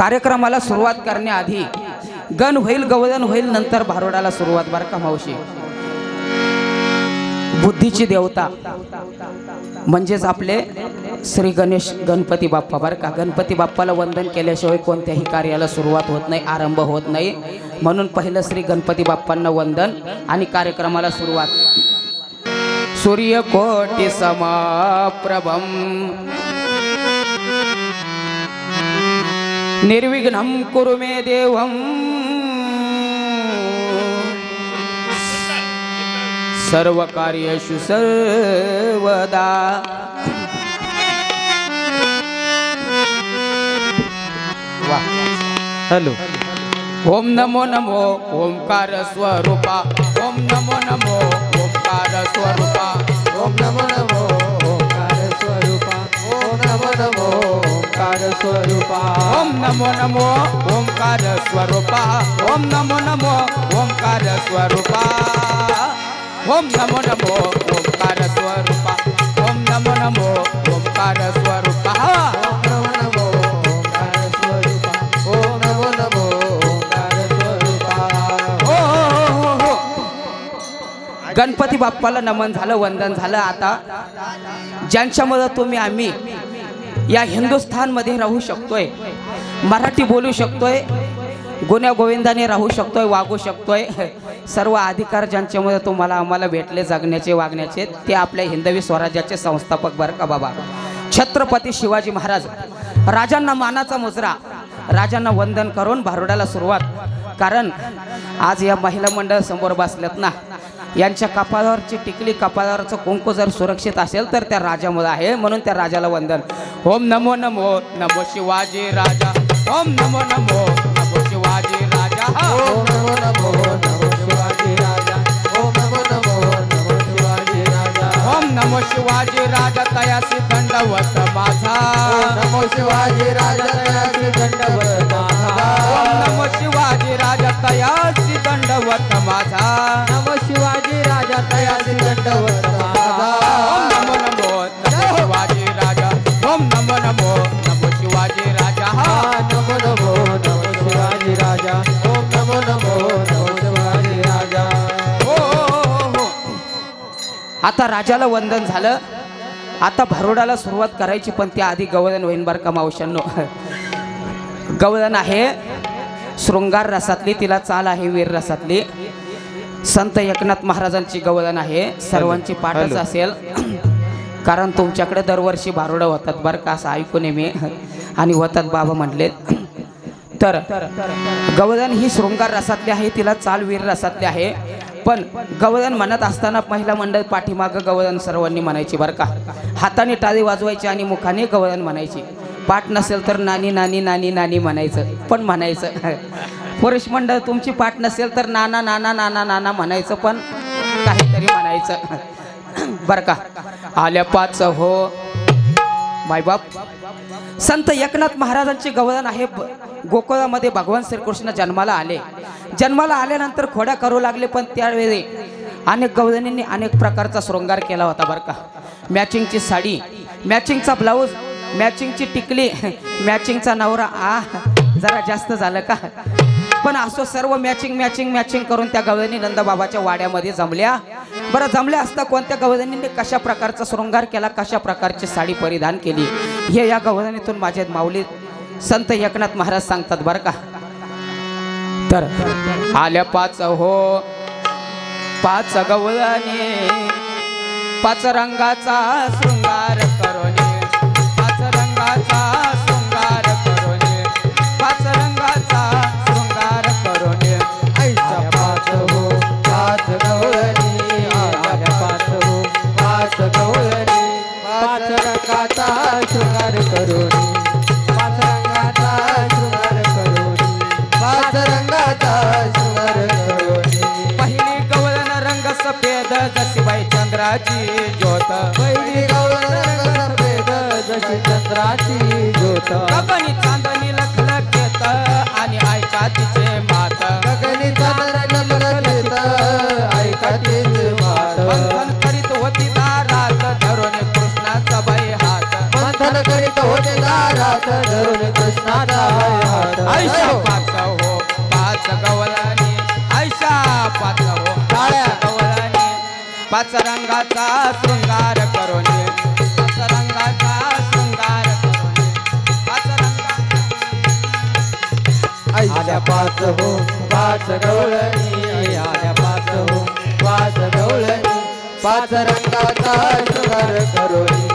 कार्यक्रमाला सुरुवात करण्याआधी गण होईल गवदन होईल नंतर भारुडाला सुरुवात बरं का मावशी। बुद्धीची देवता म्हणजेच आपले श्री गणेश गणपती बाप्पा बरं का। गणपती बाप्पाला वंदन केल्याशिवाय कोणत्याही कार्याला सुरुवात होत नाही, आरंभ होत नाही। म्हणून पहिलं श्री गणपती बाप्पांना वंदन आणि कार्यक्रमाला सुरुवात। सूर्यकोटि समाप्रभम निर्विघ्नं कुरु मे देवं सर्वकार्येषु सर्वदा। हेलो ओम नमो नमो ओंकार स्वरूपा ओम नमो नमो ओंकार स्वरूपा ओम नमो नमो ओंकार स्वरूपा ओम नमो नमो ओंकार स्वरूपा ओम नमो नमो ओंकार स्वरूपा ओम नमो नमो ओंकार स्वरूपा ओम नमो नमो ओंकार स्वरूपा ओम नमो नमो ओंकार स्वरूपा गणपती बाप्पाला नमन झालं, वंदन झालं। आता ज्यांच्यामुळे तुम्ही आम्ही या हिंदुस्थानमध्ये राहू शकतोय, मराठी बोलू शकतोय, गुण्या गोविंदाने राहू शकतोय, वागू शकतोय, सर्व अधिकार ज्यांच्यामुळे तुम्हाला आम्हाला भेटले जगण्याचे वागण्याचे ते आपल्या हिंदवी स्वराज्याचे संस्थापक बरं का बाबा छत्रपती शिवाजी महाराज। राजांना मानाचा मुजरा, राजांना वंदन करून भारुडाला सुरुवात। कारण आज या महिला मंडळ समोर बसल्यात ना, यांच्या कपाळावरची टिकली कपाळावरचं कुंकू जर सुरक्षित असेल तर त्या राजामुळे आहे, म्हणून त्या राजाला वंदन। ओम नमो नमो नमो शिवाजी राजा ओम नमो नमो नमो शिवाजी राजा ओम नमो नमो नमो शिवाजी राजा ओम नमो नमो नमो शिवाजी राजा ओम नमो शिवाजी राजा तयासी दंडवत माझा नमो शिवाजी राजा तयासी दंडवत माझा ओम नमो शिवाजी राजा तयासी दंडवत माझा नमो शिवाजी राजा तयासी दंडवत माझा ओम नमो नमो नमो शिवाजी राजा ओम नमो नमो नमो शिवाजी राजा नमो नमो नमो शिवाजी राजा ओम नमो नमो नमो शिवाजी राजा। हो आता राजाला वंदन झालं, आता भारुडाला सुरुवात करायची, पण त्याआधी गवदन होईन बरं का मावशांनो। गवदन आहे शृंगार रसातली, तिला चाल आहे वीर रसातली। संत एकनाथ महाराजांची गवदन आहे, सर्वांची पाठच असेल कारण तुमच्याकडे दरवर्षी भारुडं होतात बरं का, असं ऐकून मी आणि होतात बाबा म्हटले। तर गवदन ही शृंगार रसातली आहे, तिला चाल वीर रसातली आहे। पण गवदन म्हणत असताना महिला मंडळ पाठीमागं गवदन सर्वांनी म्हणायची बरं का, हाताने टाळी वाजवायची आणि मुखाने गवदन म्हणायची। पाठ नसेल तर नानी नानी नानी नानी म्हणायचं, पण म्हणायचं। पुरुष मंडळ तुमची पाठ नसेल तर नाना नाना नाना नाना म्हणायचं, पण काहीतरी म्हणायचं बरं का। आल्या पाच हो मायबाप। संत एकनाथ महाराजांची गवदन आहे। गोकुळामध्ये भगवान श्रीकृष्ण जन्माला आले, जन्माला आल्यानंतर खोड्या करू लागले, पण त्यावेळी अनेक गवदनींनी अनेक प्रकारचा शृंगार केला होता बरं का। मॅचिंगची साडी, मॅचिंगचा ब्लाऊज, मॅचिंगची टिकली, मॅचिंगचा नवरा, जरा जास्त झालं का, पण असो सर्व मॅचिंग मॅचिंग मॅचिंग करून त्या गवदनी नंदबाबाच्या वाड्यामध्ये जमल्या। बरं जमल्या असता कोणत्या गवदनींनी कशा प्रकारचा शृंगार केला, कशा प्रकारची साडी परिधान केली, हे या गवदनीतून माझे माऊली संत एकनाथ महाराज सांगतात बरं का। तर आल्या पाच हो पाच गवदनी पाच रंगाचा शृंगार करून, पाच रंगाचा शृंगार करून, पाच रंगाचा शृंगार करून। आल्या पाच हो पाच गवळणी आल्या पाच हो पाच गवळणी पाच रंगाचा शृंगार करून, पाच रंगाचा शृंगार करून, पाच रंगाचा शृंगार करून। पहिली गवळण रंग सफेद जशी बाई चंद्राची ज्योत, पहिली गवळण रंग सफेद जशी चंद्राची ज्योत, गगनी चांदणी लखलखेत आणि ऐका तिचे मात, गगनी चांदणी लखलखेत ऐका तिचे मात। मंथन करीत होती दारात धरून कृष्णाचा बाई हात, मंथन करीत होते दारात धरून कृष्णाचा हात। पाच रंगाचा शृंगार करून पाच रंगाचा शृंगार करून पाच आल्या पाच हो पाच गवळणी आल्या पाच हो पाच गवळणी पाच रंगाचा शृंगार करोनी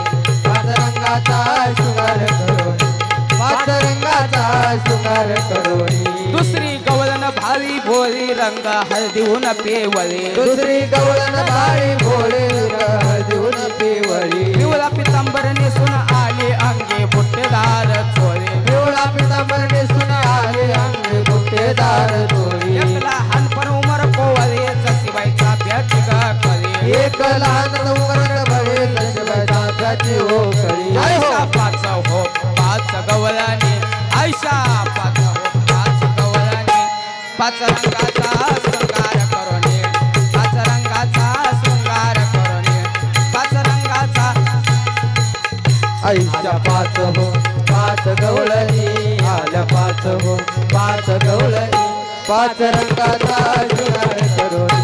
पाच रंगाचा शृंगार करोनी पाच रंगाचा शृंगार करोनी दुसरी गवळण भावी भोळी रंग हळदीहून पेवळी दुसरी गवळण भारी भोळे हळदीहून पिवळी पिवळा पितांबर नेसून आले अंगे बुट्टेदार चोळे पिवळा पितांबर नेसून आले अंगे बुट्टेदार चोळी एक लहान पण उमर कोवळे जसीबाईचा प्याची कळी एक लहान उमर बळे जसबाईचा प्याची हो कळी आयशा पाच हो पाच गवळणी आयशा पाच हो पाच गवळणी पाच रंगाचा शृंगार करून पाच रंगाचा शृंगार करून पाच रंगाचा आईच्या पाच हो पाच गवळणी आल्या पाच हो पाच गवळणी पाच रंगाचा शृंगार करोनी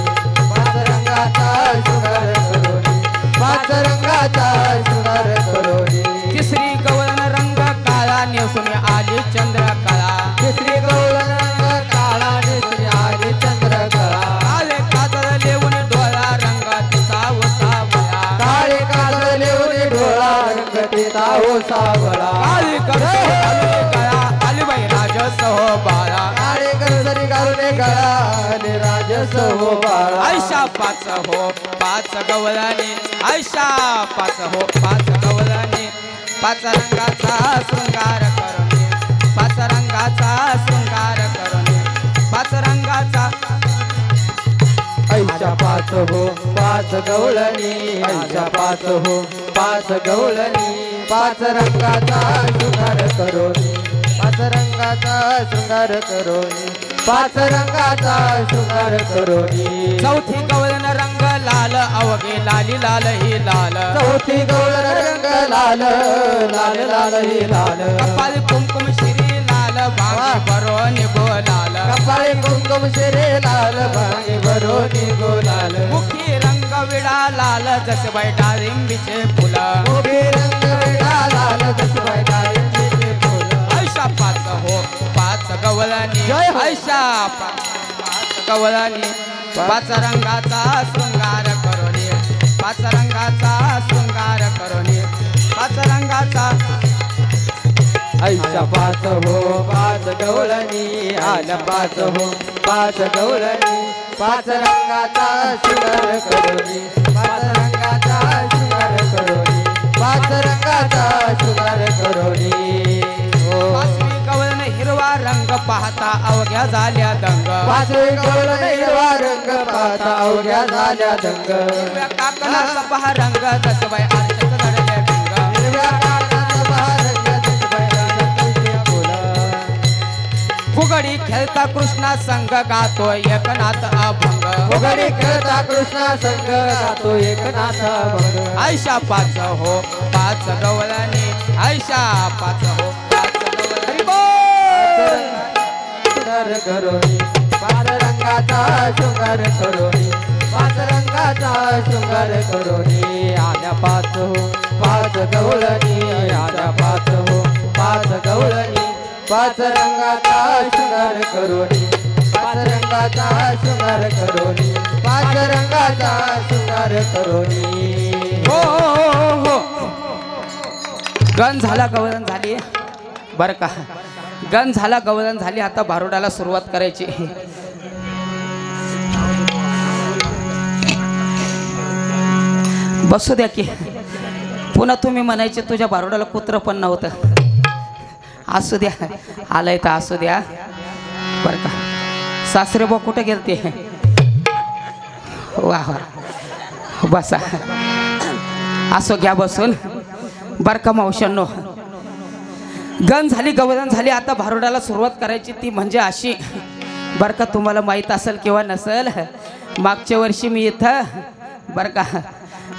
पाच रंगाचा शृंगार करोनी पाच रंगाचा शृंगार करोनी तिसरी गवळण रंग काळा नेसून आली चंद्रकळा तिसरी गवळण रंग काळा नेसली आली चंद्रकळा काळे काजळ लेऊन डोळा रंग तिचा सावळा काळे काजळ लेऊन डोळा रंग तिचा हो सावळा काळी करते आली गळा आली बाई राजस हो बाळा काळे करसरी घालून गळा आणि राजस हो बाळा आयशा पाच हो पाच गवळणी आयशा पाच हो पाच गवळणी पाच रंगाचा शृंगार करून पाच रंगाचा शृंगार करून पाच रंगाचा आईच्या पाच हो पाच गवळणी आईच्या पाच हो पाच गवळणी पाच रंगाचा शृंगार करोनी पाच रंगाचा शृंगार करोनी पाच रंगाचा शृंगार करोनी चौथी गवळण रंग लाल अवघे लाली लाल ही लाल चौथी गवळण रंग लाल लाल लाल ही लाल कपाळी कुमकुम शिरी लाल भांगी बरो निगो लाल कपाळी कुंकुम शिरे लाल भांगे भरोनी गोलाल मुखी रंग विडा लाल जसबाई डाळिंबीचे फुलं उभी रंग विडा लाल जसबाई डाळिंबीचे फुलं आयशा पाच हो पाच गवळणी जय हो. आयशा पाच गवळणी पाच रंगाचा शृंगार करून पाच रंगाचा शृंगार करून पाच रंगाचा आईच्या पाच हो पाच गवळणी आल्या पाच हो पाच गवळणी पाच रंगाचा शृंगार करोनी पाच रंगाचा शृंगार करोनी पाच रंगाचा शृंगार करोनी हो पाचवी गवळण हिरवा रंग पाहता अवघ्या झाल्या दंग पाचवी गवळण हिरवा रंग पाहता अवघ्या झाल्या दंग हिरव्या काकणाचा पहा रंग जसबाई आरशात जडले भिंग हिरव्या काकणाचा पहा रंग जसबाई राजाचे फुलं फुगडी खेळता कृष्णा संग गातो एकनाथ अभंग फुगडी खेळता कृष्णा संग गातो एकनाथ भंग आयशा पाच हो पाच गवळणी आयशा पाच हो पाच गवळणी शृंगार करोनी पाच रंगाचा शृंगार करोनी पाच रंगाचा शृंगार करोनी आल्या पाच हो पाच गवळणी आल्या पाच हो पाच गवळणी पाच रंगाचा शृंगार करोनी पाच रंगाचा शृंगार करोनी पाच रंगाचा शृंगार करोनी हो हो गण झाला गवळण झाली बर का गण झाला गवळण झाली आता भारुडाला सुरुवात करायची बसू द्या की पुन्हा तुम्ही म्हणायचे तुझ्या भारुडाला कुत्र पण नव्हतं असू द्या आलंय तर असू द्या बर का सासरे बा कुठे गेलते वा वा बसा असो घ्या बसून बर का मावशांनो गण झाली गवळण झाली आता भारुडाला सुरुवात करायची ती म्हणजे अशी बर का तुम्हाला माहीत असेल किंवा नसेल मागच्या वर्षी मी इथं बर का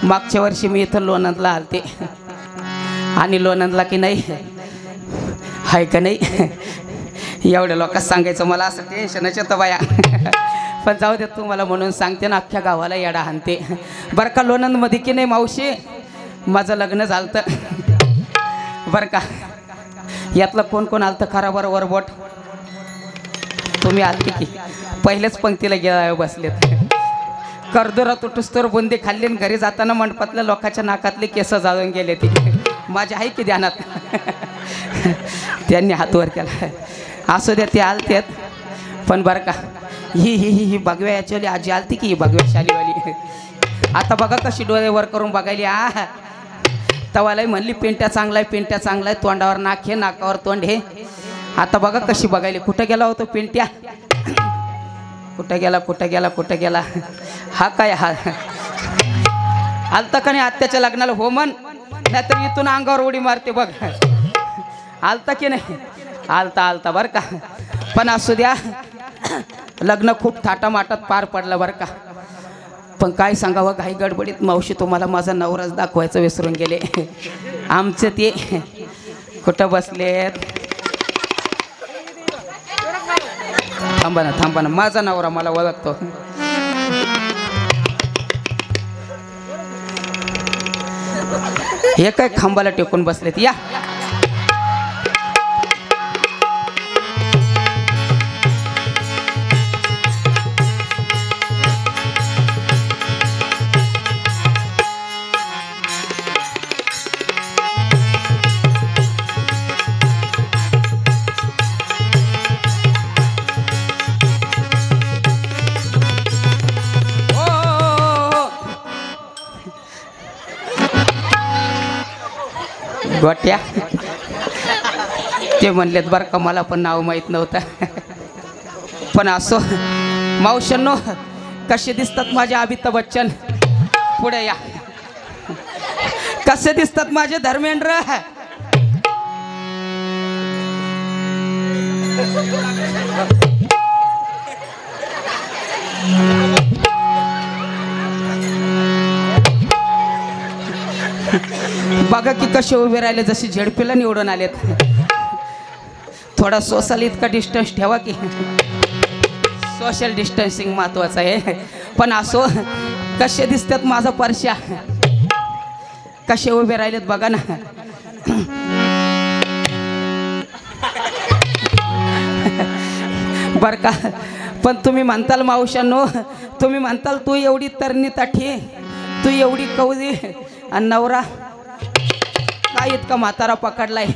मागच्या वर्षी मी इथं लोणंदला आलते आणि लोणंदला की नाही आहे का नाही एवढ्या लोकांना सांगायचं मला असं टेन्शनच येतं बाया पण जाऊ देत तुम्हाला म्हणून सांगते ना, अख्ख्या गावाला येडा हाणते बरं का. लोणंदमध्ये की नाही मावशी माझं लग्न झालं बरं का. यातलं कोण कोण आलतं खरा बरं वरबोट? तुम्ही आलते की पहिल्याच पंक्तीला गेला बसलेत. कर्दोरा तुटुस्तोर बुंदी खाल्ली आणि घरी जाताना मंडपातल्या लोकांच्या नाकातले केस जाळून गेले ते माझ्या आहे की ध्यानात. त्यांनी हातवर केला. असू द्या ते आलतेत पण बरं का. ही बघव्या याच्यावाली आजी आलती की ही बघव्या शालीवाली. आता बघा कशी डोळे वर करून बघायली. तवालाही म्हणली पेंट्या चांगला आहे, पेंट्या चांगला आहे, तोंडावर नाक हे, नाकावर तोंड हे. आता बघा कशी बघायली. कुठं गेला होतो पेंट्या? कुठं गेला कुठं गेला कुठं गेला? हा काय हा आलता का नाही आत्याच्या लग्नाला? हो म्हण, नाहीतर इथून अंगावर उडी मारते बघ. आलता की नाही? आलता आलता बरं का. पण असू द्या लग्न खूप थाटामाटात पार पडलं बरं का. पण काय सांगावं घाई गडबडीत मावशी तुम्हाला माझा नवराच दाखवायचं विसरून गेले. आमचे ते कुठं बसलेत? थांबा ना थांबा ना, माझा नवरा मला ओळखतो. हे काय खांबाला टेकून बसलेत? या गोट्या ते म्हणलेत बरं का, मला पण नाव माहीत नव्हतं. पण असो मावशांनो, कसे दिसतात माझे अमिताभ बच्चन? पुढे या. कसे दिसतात माझे धर्मेंद्र? बघा की कसे उभे राहिले, जसे झेडपीला निवडून आलेत. थोडा सोशल इतका डिस्टन्स ठेवा की. सोशल डिस्टन्सिंग महत्वाचं आहे. पण असो कसे दिसतात माझा परश्या? कसे उभे राहिलेत बघा ना. बर का. पण तुम्ही म्हणताल मावशांनो, तुम्ही म्हणताल तू एवढी तरणी ताठी, तू एवढी कवदी, आणि नवरा काय इतका म्हातारा पकडलाय.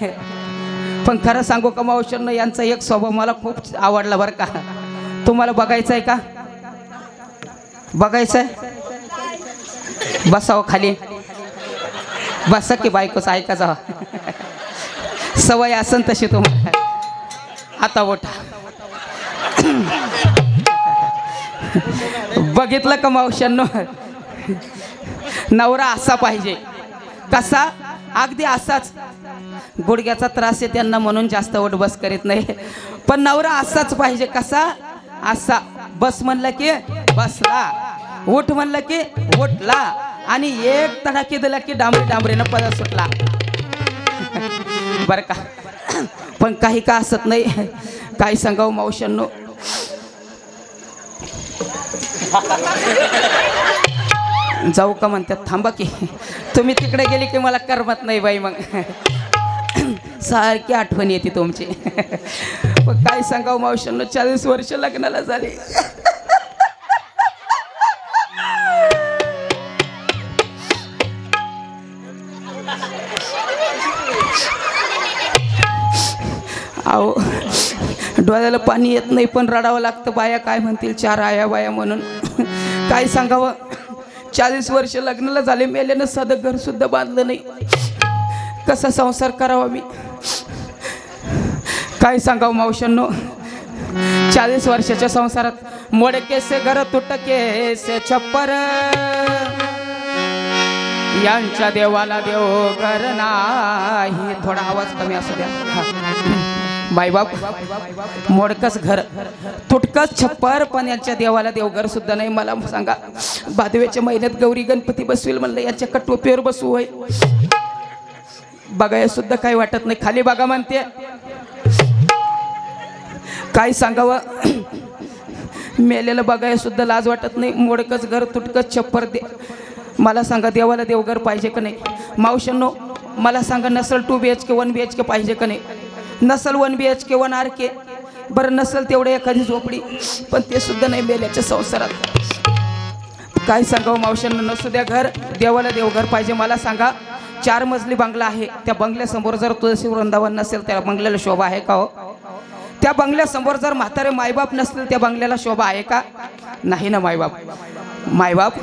पण खरं सांगू का मावशांनो, यांचा एक स्वभाव मला खूप आवडला बरं का. तुम्हाला बघायचं आहे का? बघायचं आहे? बसावं खाली. बसा की बायकोच ऐका जावा. सवय असन तशी तुम्हाला. आता ओठा. बघितलं का मावशांनो, नवरा असा पाहिजे. कसा? अगदी असाच. गुडघ्याचा त्रास आहे त्यांना म्हणून जास्त उठ बस करीत नाही. पण नवरा असाच पाहिजे. कसा? असा. बस म्हणलं की बसला, उठ म्हणलं की उठला, आणि एक तडाखी दिला की डांबरी डांबरीनं पदर सुटला. बरं का. पण काही का असत नाही. काय सांगावं मावशांनो, जाऊ का म्हणतात? थांबा की. तुम्ही तिकडे गेले की मला करमत नाही बाई. मग सारखी आठवण येते तुमची. पण काय सांगावं मावशांनो, 40 वर्ष लग्नाला झाली. अहो डोळ्याला पाणी येत नाही पण रडावं लागतं. बाया काय म्हणतील, 4 आया बाया म्हणून. काय सांगावं, 40 वर्ष लग्नाला झाले, मेल्यानं साधं घर सुद्धा बांधलं नाही. कसा संसार करावा मी? काय सांगावं मावशांनो, 40 वर्षाच्या संसारात मोडके से घर तुटके से छप्पर, यांच्या देवाला देव घर नाही. थोडा आवाज कमी असू द्या. बाईबाप, मोडकच घर, तुटकच छप्पर, पण यांच्या देवाला देवघर सुद्धा नाही. मला सांगा, भादव्याच्या महिन्यात गौरी गणपती बसवेल म्हणलं, यांच्या कटोपीवर बसू होय? बघाय सुद्धा काही वाटत नाही. खाली बघा म्हणते. काय सांगावं, मेलेलं बघाय सुद्धा लाज वाटत नाही. मोडकच घर तुटकच छप्पर दे. मला सांगा देवाला देवघर पाहिजे का नाही? मावशांनो मला सांगा नसल 2 BHK 1 BHK पाहिजे का नाही? नसल 1 BHK 1 RK बरं नसल तेवढं एखादी झोपडी पण ते सुद्धा नाही मेल्याच्या संसारात. काय सांगावं मावशांना नसू द्या घर देवाला देवघर पाहिजे. मला सांगा 4 मजली बंगला आहे. त्या बंगल्यासमोर जर तुळशी वृंदावन नसेल त्या बंगल्याला शोभा आहे का हो? त्या बंगल्यासमोर जर म्हातारे मायबाप नसतील त्या बंगल्याला शोभा आहे का? नाही ना मायबाप.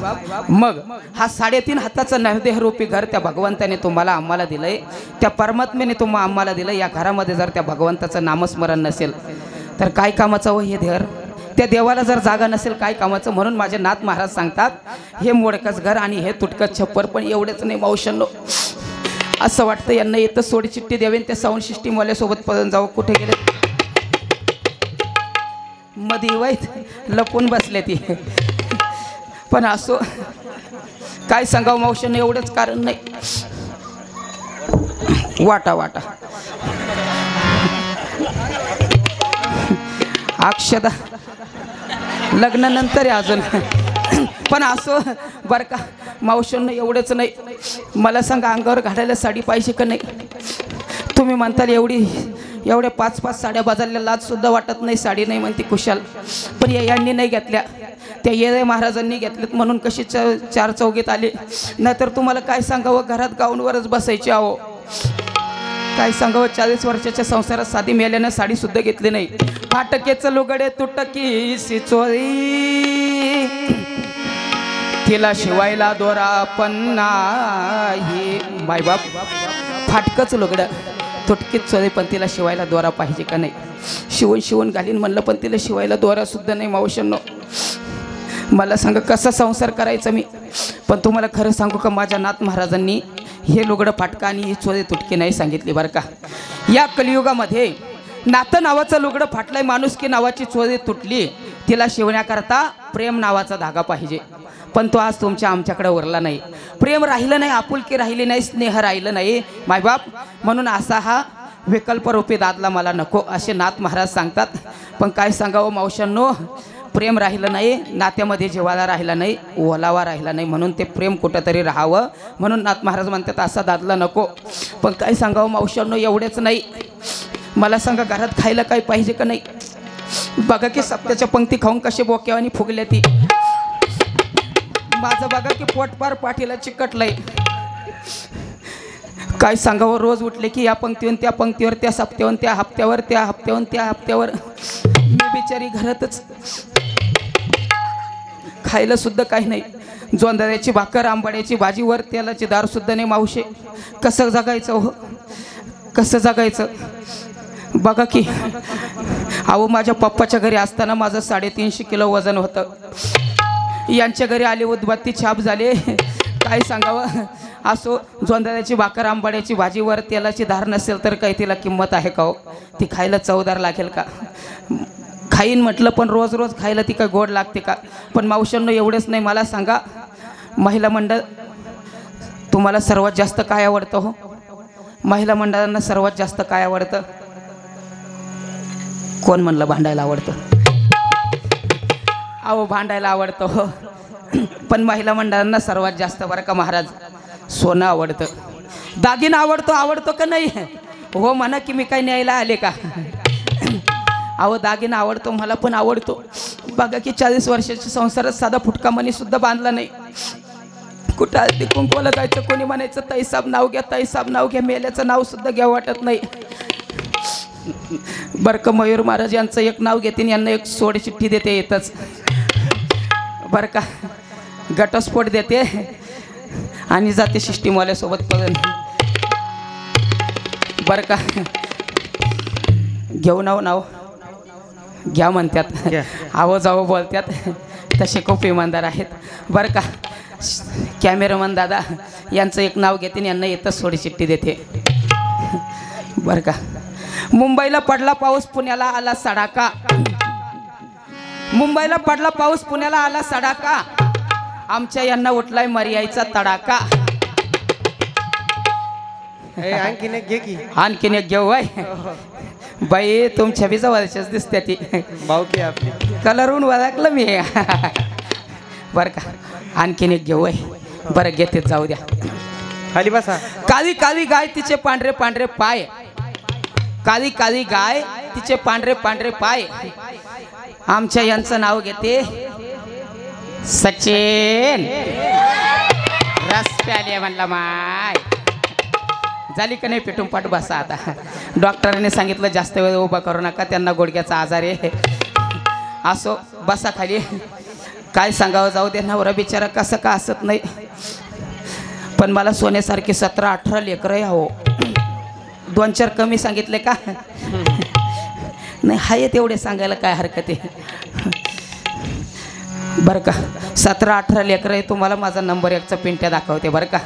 मग हा 3.5 हाताचं नैवेद्यरूपी घर त्या भगवंताने तुम्हाला आम्हाला दिलंय. त्या परमात्म्याने तुम्हाला आम्हाला दिलं. या घरामध्ये जर त्या भगवंताचं नामस्मरण नसेल तर काय कामाचं हो हे घर? त्या देवाला जर जागा नसेल काय कामाचं? म्हणून माझे नाथ महाराज सांगतात हे मोडकच घर आणि हे तुटकच छप्पर. पण एवढेच नाही मावशांनो असं वाटतं यांना येतं सोडी चिठ्ठी द्यावी त्या साऊंड सिस्टीम वाल्यासोबत पळून जावं. कुठे गेले? मध्ये वाईट लपून बसले ती. पण असो काय सांगावं मावशांनो एवढंच कारण नाही. वाटा अक्षदा लग्नानंतर आहे अजून. पण असो बरं का मावशांनो एवढंच नाही. मला सांगा अंगावर घालायला साडी पाहिजे का नाही? तुम्ही म्हणताल एवढ्या 5-5 साड्या बदलल्या लाज सुद्धा वाटत नाही. साडी नाही म्हणते कुशाल. पण यांनी नाही घेतल्या. त्या येळे महाराजांनी घेतलेत म्हणून कशी 4 चौघीत आले. नाहीतर तुम्हाला काय सांगावं घरात गाऊनवरच बसायची आहो. काय सांगावं 40 वर्षाच्या संसारात साधी मेल्यानं साडी सुद्धा घेतली नाही. फाटकेचं लुगडे तुटकी चोरी तिला शिवायला दोरा पण नाही. मायबाप फाटकच लुगडं तुटकीच चोरी पण तिला शिवायला दोरा पाहिजे का नाही? शिवून घालीन म्हणलं पण तिला शिवायला दोरा सुद्धा नाही. मावशांनो मला सांगा कसा संसार करायचा मी? पण तुम्हाला खरं सांगू का माझ्या नाथ महाराजांनी हे लुगडं फाटका आणि ही चोरी तुटकी नाही सांगितली बरं का. या कलियुगामध्ये नातं नावाचं लुगडं फाटलंय. माणुसकी नावाची चोरी तुटली. तिला शिवण्याकरता प्रेम नावाचा धागा पाहिजे. पण तो आज तुमच्या आमच्याकडे उरला नाही. प्रेम राहिलं नाही, आपुलकी राहिली नाही, स्नेह राहिलं नाही मायबाप. म्हणून असा हा विकल्परूपी दादला मला नको असे नाथ महाराज सांगतात. पण काय सांगावं मावशांनो प्रेम राहिलं नाही. नात्यामध्ये जिव्हाळा राहिला नाही, ओलावा राहिला नाही. म्हणून ते प्रेम कुठंतरी राहावं म्हणून नाथ महाराज म्हणतात असा दादला नको. पण काय सांगावं मावशांनो एवढेच नाही. मला सांगा घरात खायला काही पाहिजे का नाही? बघा की सप्त्याच्या पंक्ती खाऊन कसे बोक्यावानी फुगले ती. माझं बघा की पोटपार पाठीला चिकटलंय. काय सांगावं रोज उठले की या पंक्तीवर त्या पंक्तीवर त्या सप्त्यावर त्या हप्त्यावर त्या हप्त्यावर त्या हप्त्यावर मी बिचारी घरातच खायला सुद्धा काही नाही. जोंधळ्याची भाकर आंबाड्याची भाजीवर तेलाची दार सुद्धा नाही. मावशे कसं जगायचं हो? कसं जगायचं? बघा की अहो माझ्या पप्पाच्या घरी असताना माझं 350 किलो वजन होतं. यांच्या घरी आले उदबत्ती छाप झाले. काय सांगावं असो जोंधळ्याची भाकर आंबाड्याची भाजीवर तेलाची धार नसेल तर काही तिला किंमत आहे का हो? ती खायला चवदार लागेल का? खाईन म्हटलं पण रोज खायला ती काय गोड लागते का? पण मावशांनो एवढेच नाही. मला सांगा महिला मंडळ तुम्हाला सर्वात जास्त काय आवडतं हो? महिला मंडळांना सर्वात जास्त काय आवडतं? कोण म्हणलं भांडायला आवडतं? अहो भांडायला आवडतं हो. पण महिला मंडळांना सर्वात जास्त बरं का महाराज सोनं आवडतं. दागिना आवडतो का नाही? हो म्हणा की मी काय न्यायला आले का? अहो दागिना आवडतो मला पण आवडतो. बघा की 40 वर्षाच्या संसारात साधा फुटका मणी सुद्धा बांधला नाही. कुठं ते कुंकवाला जायचं कोणी म्हणायचं ताईसाहेब नाव घ्या, ताईसाहेब नाव घ्या. मेल्याचं नाव सुद्धा घ्या वाटत नाही. बरं का मयूर महाराज यांचं एक नाव घेते यांना एक सोड चिठ्ठी देते येतच बरं का. घटस्फोट देते आणि जाते सिस्टीमवाल्यासोबत पळून बरं का. घेऊ नाव घ्या म्हणतात. आव जावं बोलतात. तसे खूप इमानदार आहेत बरं का. कॅमेरामन दादा यांचं एक नाव घेते यांना येतच सोडी चिठ्ठी देते बरं का. मुंबईला पडला पाऊस पुण्याला आला सडाका. मुंबईला पडला पाऊस पुण्याला आला सडाका. आमच्या यांना उठलाय मर्याईचा तडाका. आणखीन एक घे की. आणखीन एक घेऊ. बाई तुमच्या बी जवळच्याच दिसते ती भाऊकी आपली. कलरून ओळखलं मी बरं का. आणखीन एक घेऊ बरं घेते जाऊ द्या. खाली बसा. काळी काळी गाय तिचे पांढरे पांढरे पाय. काळी काळी गाय तिचे पांढरे पांढरे पाय. आमच्या यांचं नाव घेते सचिन. रस प्याले म्हणला माय. झाली का नाही पेटून पाठ बसा आता. डॉक्टरांनी सांगितलं जास्त वेळ उभा करू नका, त्यांना गुडघ्याचा आजार आहे. असो बसा खाली. काय सांगावं, जाऊ दे. नवरा बिचारा कसं का असत नाही, पण मला सोन्यासारखी 17-18 लेकरं आहे हो. 2-4 कमी सांगितले का नाही, हाय तेवढे सांगायला काय हरकत आहे. बरं का 17-18 लेकरं आहे. तुम्हाला माझा नंबर 1चा पिंट्या दाखवते बरं का.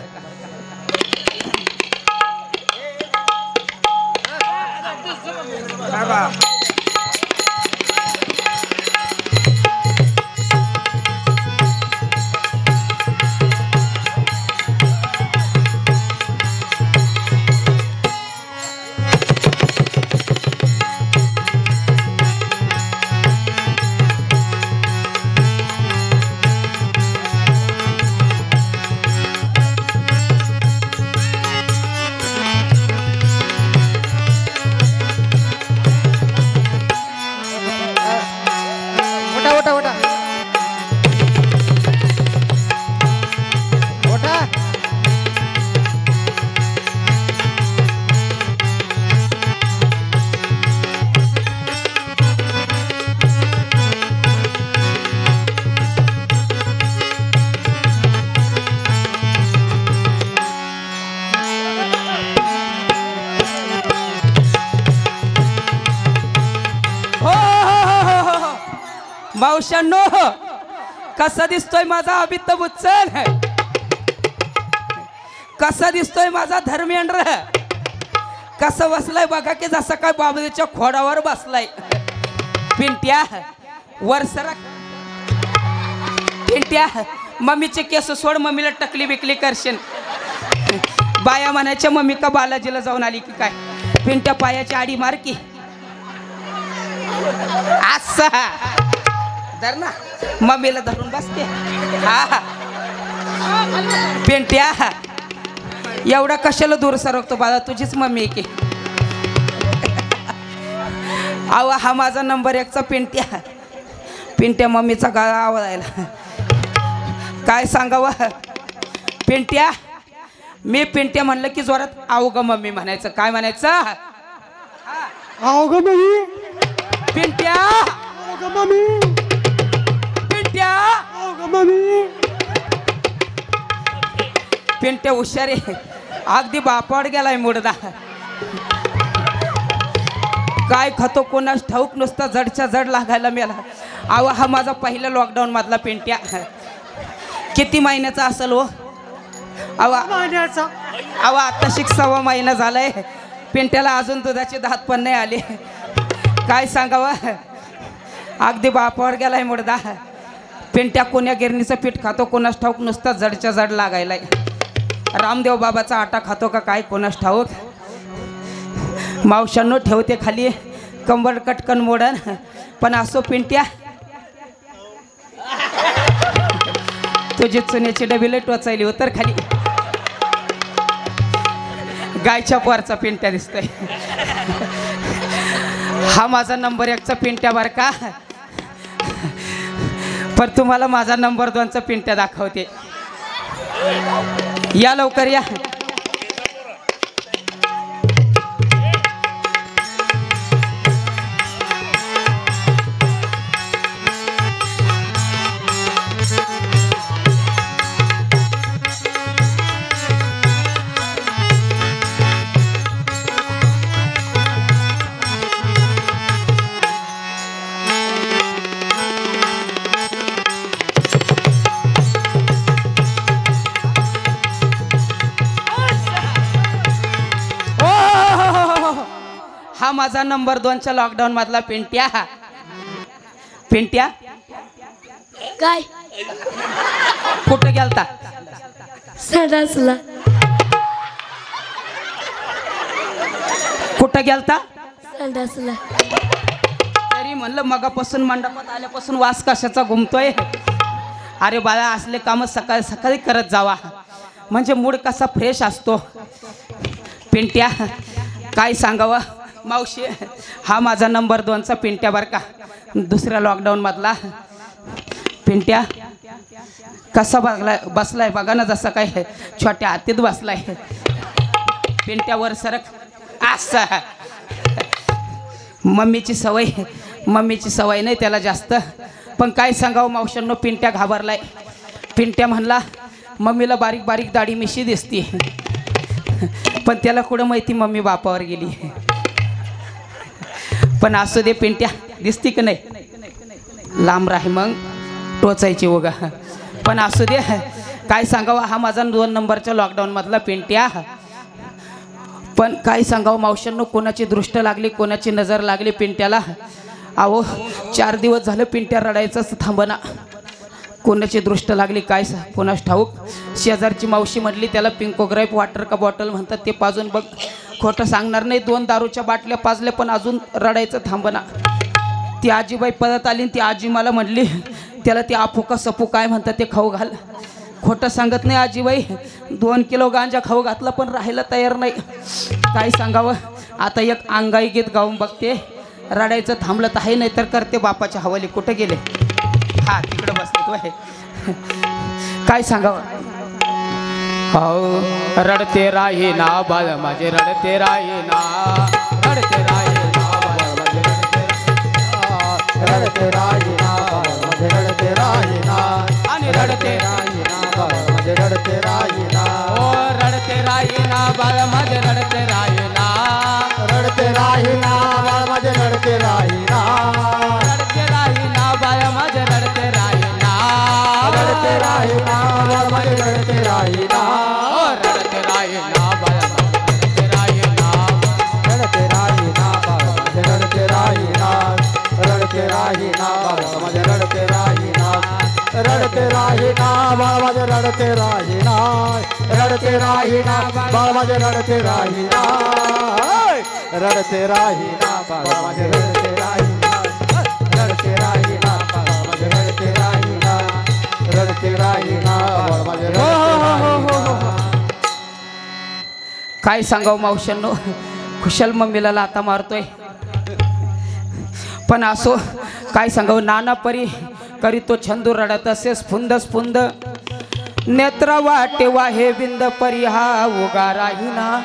मावशांनो कसा दिसतोय माझा अमिताभ बच्चन, कसा दिसतोय माझा धर्मेंद्र, कसा बसलाय बघा की जसा काय बाबूच्या खोडावर बसलाय. पिंट्या वर सरक. पिंट्या मम्मीचे केस सोड, मम्मीला टकली बिकली करशील. बाया म्हणायच्या मम्मी का बालाजीला जाऊन आली की काय. पिंट्या पायाची आडी मार की असा धर ना, मम्मीला धरून बसते. हा पिंट्या एवढा कशाला दूर सरकतो बाळा, तुझीच मम्मी की. अहो हा माझा नंबर 1चा पिंट्या. पिंट्या मम्मीचा गाळा आवडायला काय सांगावं. पिंट्या मी पिंट्या म्हणलं की जोरात आव ग मम्मी म्हणायचं. काय म्हणायचं, आव ग मम्मी. पिंट्या आव ग मम्मी. पिंट्या आव ग मम्मी. पिंट्या हुशार आहे, अगदी बापाड गेलाय मुडदा. काय खातो कोणास ठाऊक, नुसता जडच्या जड लागायला मेला. अहो हा माझा पहिला लॉकडाऊन मधला पिंट्या. किती महिन्याचा असेल हो. अहो आता 6वा महिना झालाय. पिंट्याला अजून दुधाचे दात पण नाही आले. काय सांगावं, अगदी बापावर गेलाय मुडदा. पिंट्या कोण्या गिरणीचं पीठ खातो कोणास ठाऊक, नुसता जडच्या जड लागायलाय. रामदेव बाबाचा आटा खातो का काय कोणास ठाऊक. मावशांनो ठेवते खाली कंबर कटकन मोडन. पण असो पिंट्या, तुझी चुन्याची डबीला टोचायली उतर खाली. गायच्या पोरचा पिंट्या दिसतोय. हा माझा नंबर 1चा पिंट्या बर का. पण तुम्हाला माझा नंबर 2चा पिंट्या दाखवते. या लवकर या. हा माझा नंबर 2च्या लॉकडाऊन मधला पिंट्या. पिंट्या काय कुठं गेलता. संडासला. कुठं गेलता. संडासला तरी म्हणलं मगापासून मंडपात आल्यापासून वास कशाचा घुमतोय. अरे बाळा असले कामं सकाळी सकाळी करत जावा म्हणजे मूड कसा फ्रेश असतो. पिंट्या काय सांगावं मावशी, हा माझा नंबर 2चा पिंट्या बरं का, दुसऱ्या लॉकडाऊनमधला. पिंट्या कसा बसलाय बघा ना, जसं काय छोट्या हातीत बसलाय. पिंट्यावर सरक असा. मम्मीची सवय नाही त्याला जास्त. पण काय सांगावं मावशांनो, पिंट्या घाबरलाय. पिंट्या म्हणला मम्मीला बारीक बारीक दाढी मिशी दिसती, पण त्याला कुठं माहिती मम्मी बापावर गेली. पण असू दे पिंट्या, दिसती की नाही, लांब राही मग टोचायची उगा. पण असू दे, काय सांगावं, हा माझा 2 नंबरच्या लॉकडाऊनमधला पिंट्या. पण काय सांगावं मावशांनो, कोणाची दृष्ट लागली, कोणाची नजर लागली पिंट्याला. अहो 4 दिवस झालं पिंट्या रडायचंच थांबना. कोणाची दृष्ट लागली काय कोणास ठाऊक. शेजारची मावशी म्हटली त्याला पिंको ग्राईप वॉटर का बॉटल म्हणतात ते पाजून बघ. खोटं सांगणार नाही, 2 दारूच्या बाटल्या पाजल्या पण अजून रडायचं थांबना. ती आजीबाई परत आली, ती आजी मला म्हटली त्याला ते आपू का सपू काय म्हणतात ते खाऊ घाल. खोटं सांगत नाही आजीबाई, 2 किलो गांजा खाऊ घातला पण राहायला तयार नाही. काय सांगावं, आता एक अंगाई गीत गाऊन बघते, रडायचं थांबलं तर आहे, नाही तर करते बापाच्या हवाली. कुठं गेले, हा तिकडे बसले तो आहे. काय सांगावं, हो रडते राही ना बाळ माझे, रडते राही ना, रडते राही ना बाळ माझे, रडते राही ना बाळ माझे, रडते राही ना, आणि रडते राही ना बाळ माझे, रडते राही ना, ओ रडते राही ना बाळ माझे, रडते राही ना, रडते राही ना बाळ माझे, रडते राही ना, रडते राही ना बाळ माझे, रडते राही ना, रडते राही ना बाळ माझे, रडते राही ना, ओ रडते राही ना बाळ माझे, रडते राही ना, रडते राही ना बाळ माझे, रडते राही ना, रडते राही ना बाळ माझे, रडते राही ना, रडते राही ना बाळ माझे, रडते राही ना, रडते राही ना बाळ माझे, रडते राही ना, रडते राही ना बाळ माझे, रडते राही ना, रडते राही ना बाळ माझे, रडते राही ना, रडते राही ना बाळ माझे, रडते राही ना. काय सांगावं मावशांनो, खुशाल मम्मीला लाता मारतोय. पण असो काय सांगावं, नाना परी करी तो छंदू रडत असे स्फुंद स्फुंद, नेत्र वाटे वाहे बिंद परी हा उगा राहीना,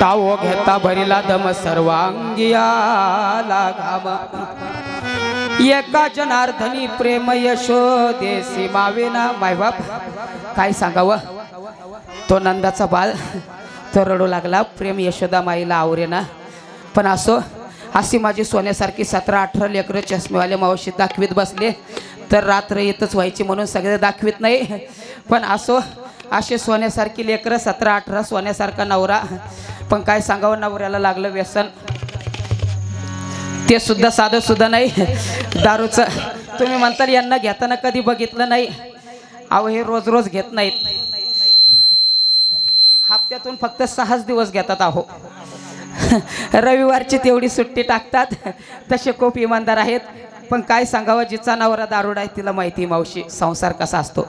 तावो घेता भरीला दम सर्वांगियाला घाम, एका जनार्दनी प्रेम यशोदे सीमावेना. मायबाप काय सांगावं, तो नंदाचा बाळ तो रडू लागला, प्रेम यशोदा माईला आवरेना. पण असो, अशी माझी सोन्यासारखी 17-18 लेकरं चष्मेवाले मावशी दाखवीत बसले तर रात्र येतच व्हायची म्हणून सगळे दाखवीत नाही. पण असो, असे सोन्यासारखी लेकरं 17-18, सोन्यासारखा नवरा. पण काय सांगावं, नवऱ्याला लागलं व्यसन, ते सुद्धा साधं सुद्धा नाही, दारूचं. तुम्ही म्हणता यांना घेताना कधी बघितलं नाही. अहो हे रोज रोज घेत नाहीत, हप्त्यातून फक्त 6 दिवस घेतात. अहो रविवारची तेवढी सुट्टी टाकतात, तसे खूप इमानदार आहेत. पण काय सांगावं, जिचा नवरा दारुड आहे तिला माहिती मावशी संसार कसा असतो.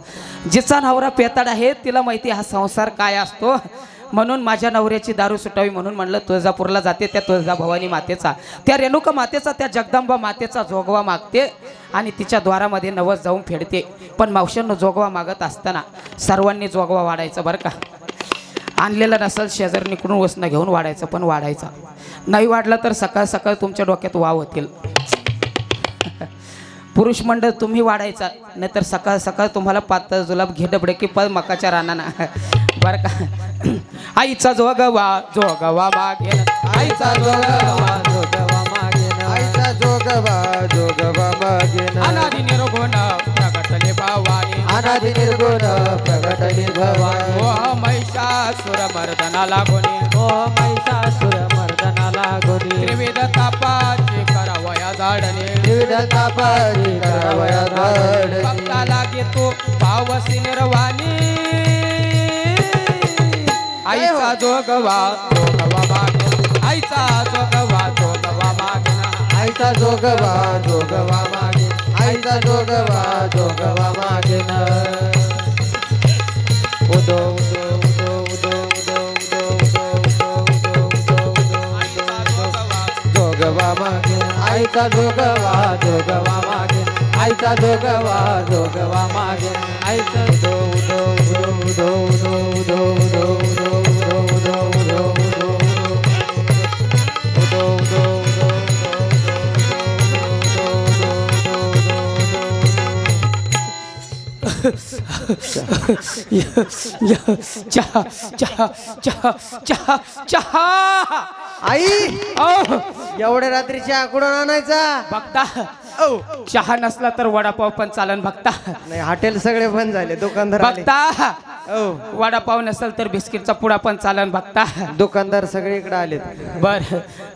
जिचा नवरा पेताड आहे तिला माहिती हा संसार काय असतो. म्हणून माझ्या नवऱ्याची दारू सुटावी म्हणून म्हणलं तुळजापूरला जाते, त्या तुळजा भवानी मातेचा, त्या रेणुका मातेचा, त्या जगदंबा मातेचा जोगवा मागते आणि तिच्या द्वारामध्ये नवस जाऊन फेडते. पण मावशांनो, जोगवा मागत असताना सर्वांनी जोगवा वाढायचा बरं का. आणलेला नसल शेजारणीकडून वसनं घेऊन वाढायचं, पण वाढायचा नाही. वाढला तर सकाळ सकाळ तुमच्या डोक्यात वाव होतील. पुरुष मंडळ तुम्ही वाढायचा, नाहीतर सकाळ सकाळ तुम्हाला पातळ जुलाब घे डबडे की पळ मकाच्या रानाना बरं का. आईचा जोगवा जोगवा मागेन, आईचा जोगवा जोगवा मागेन, आईचा जोगवा जोगवा मागेन, अनादि निर्गुण प्रगटले भवानी, अनादि निर्गुण प्रगटले भवानी, ओ महिषासुर मर्दनाला गुणी, ओ महिषासुर मर्दनाला गुणी, त्रिविध तापाची करावया झाडणे, त्रिविध तापाची करावया झाडणे, भक्ताला घेतो पावसी निर्वाणी, आईचा जोगवा जोगवा मागे, आईचा आईचा जोगवा जोगवा मागेन आईचा जोगवा जोगवा मागे आईचा जोगवा जोगवा मागेन उदो उदो उदो उदो उदो उदो उदो उदो उदो जोगवा मागे आईचा जोगवा जोगवा मागे आईचा जोगवा जोगवा मागे आईचा उदो उदो उदो उदो उदो उदो उदो उदो उदो उदो उदो उदो उदो उदो चहा चहा चहा चहा चहा आई ओ एवढ्या रात्री चहा कुठून आणायचा बघता चहा नसला तर वडापाव पण चालन बघता नाही हॉटेल सगळे बंद झाले दुकानदार आले बघता हो वडापाव नसेल तर बिस्किटचा पुडा पण चालन बघता दुकानदार सगळे इकडे आलेत बर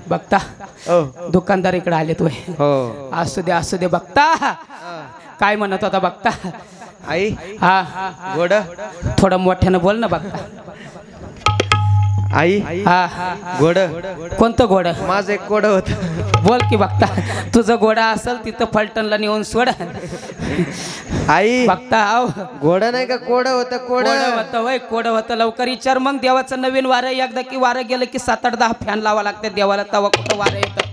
बघता हो दुकानदार इकडे आलेत वय हो असू दे बघता काय म्हणत होता बघता आई हा गोड थोडं मोठ्यानं बोल ना बघता आई हा गोड कोणतं घोड माझं एक कोड होत बोल की बघता तुझं घोडा असेल तिथं फलटणला नेऊन सोड आई बघता आव गोड नाही का कोड होत कोड होतं वय कोड होतं लवकर विचार मग देवाचं नवीन वारं एकदा की वारं गेलं की 7-8-10 फॅन लावा लागते देवाला तवा कुठं वारं येतं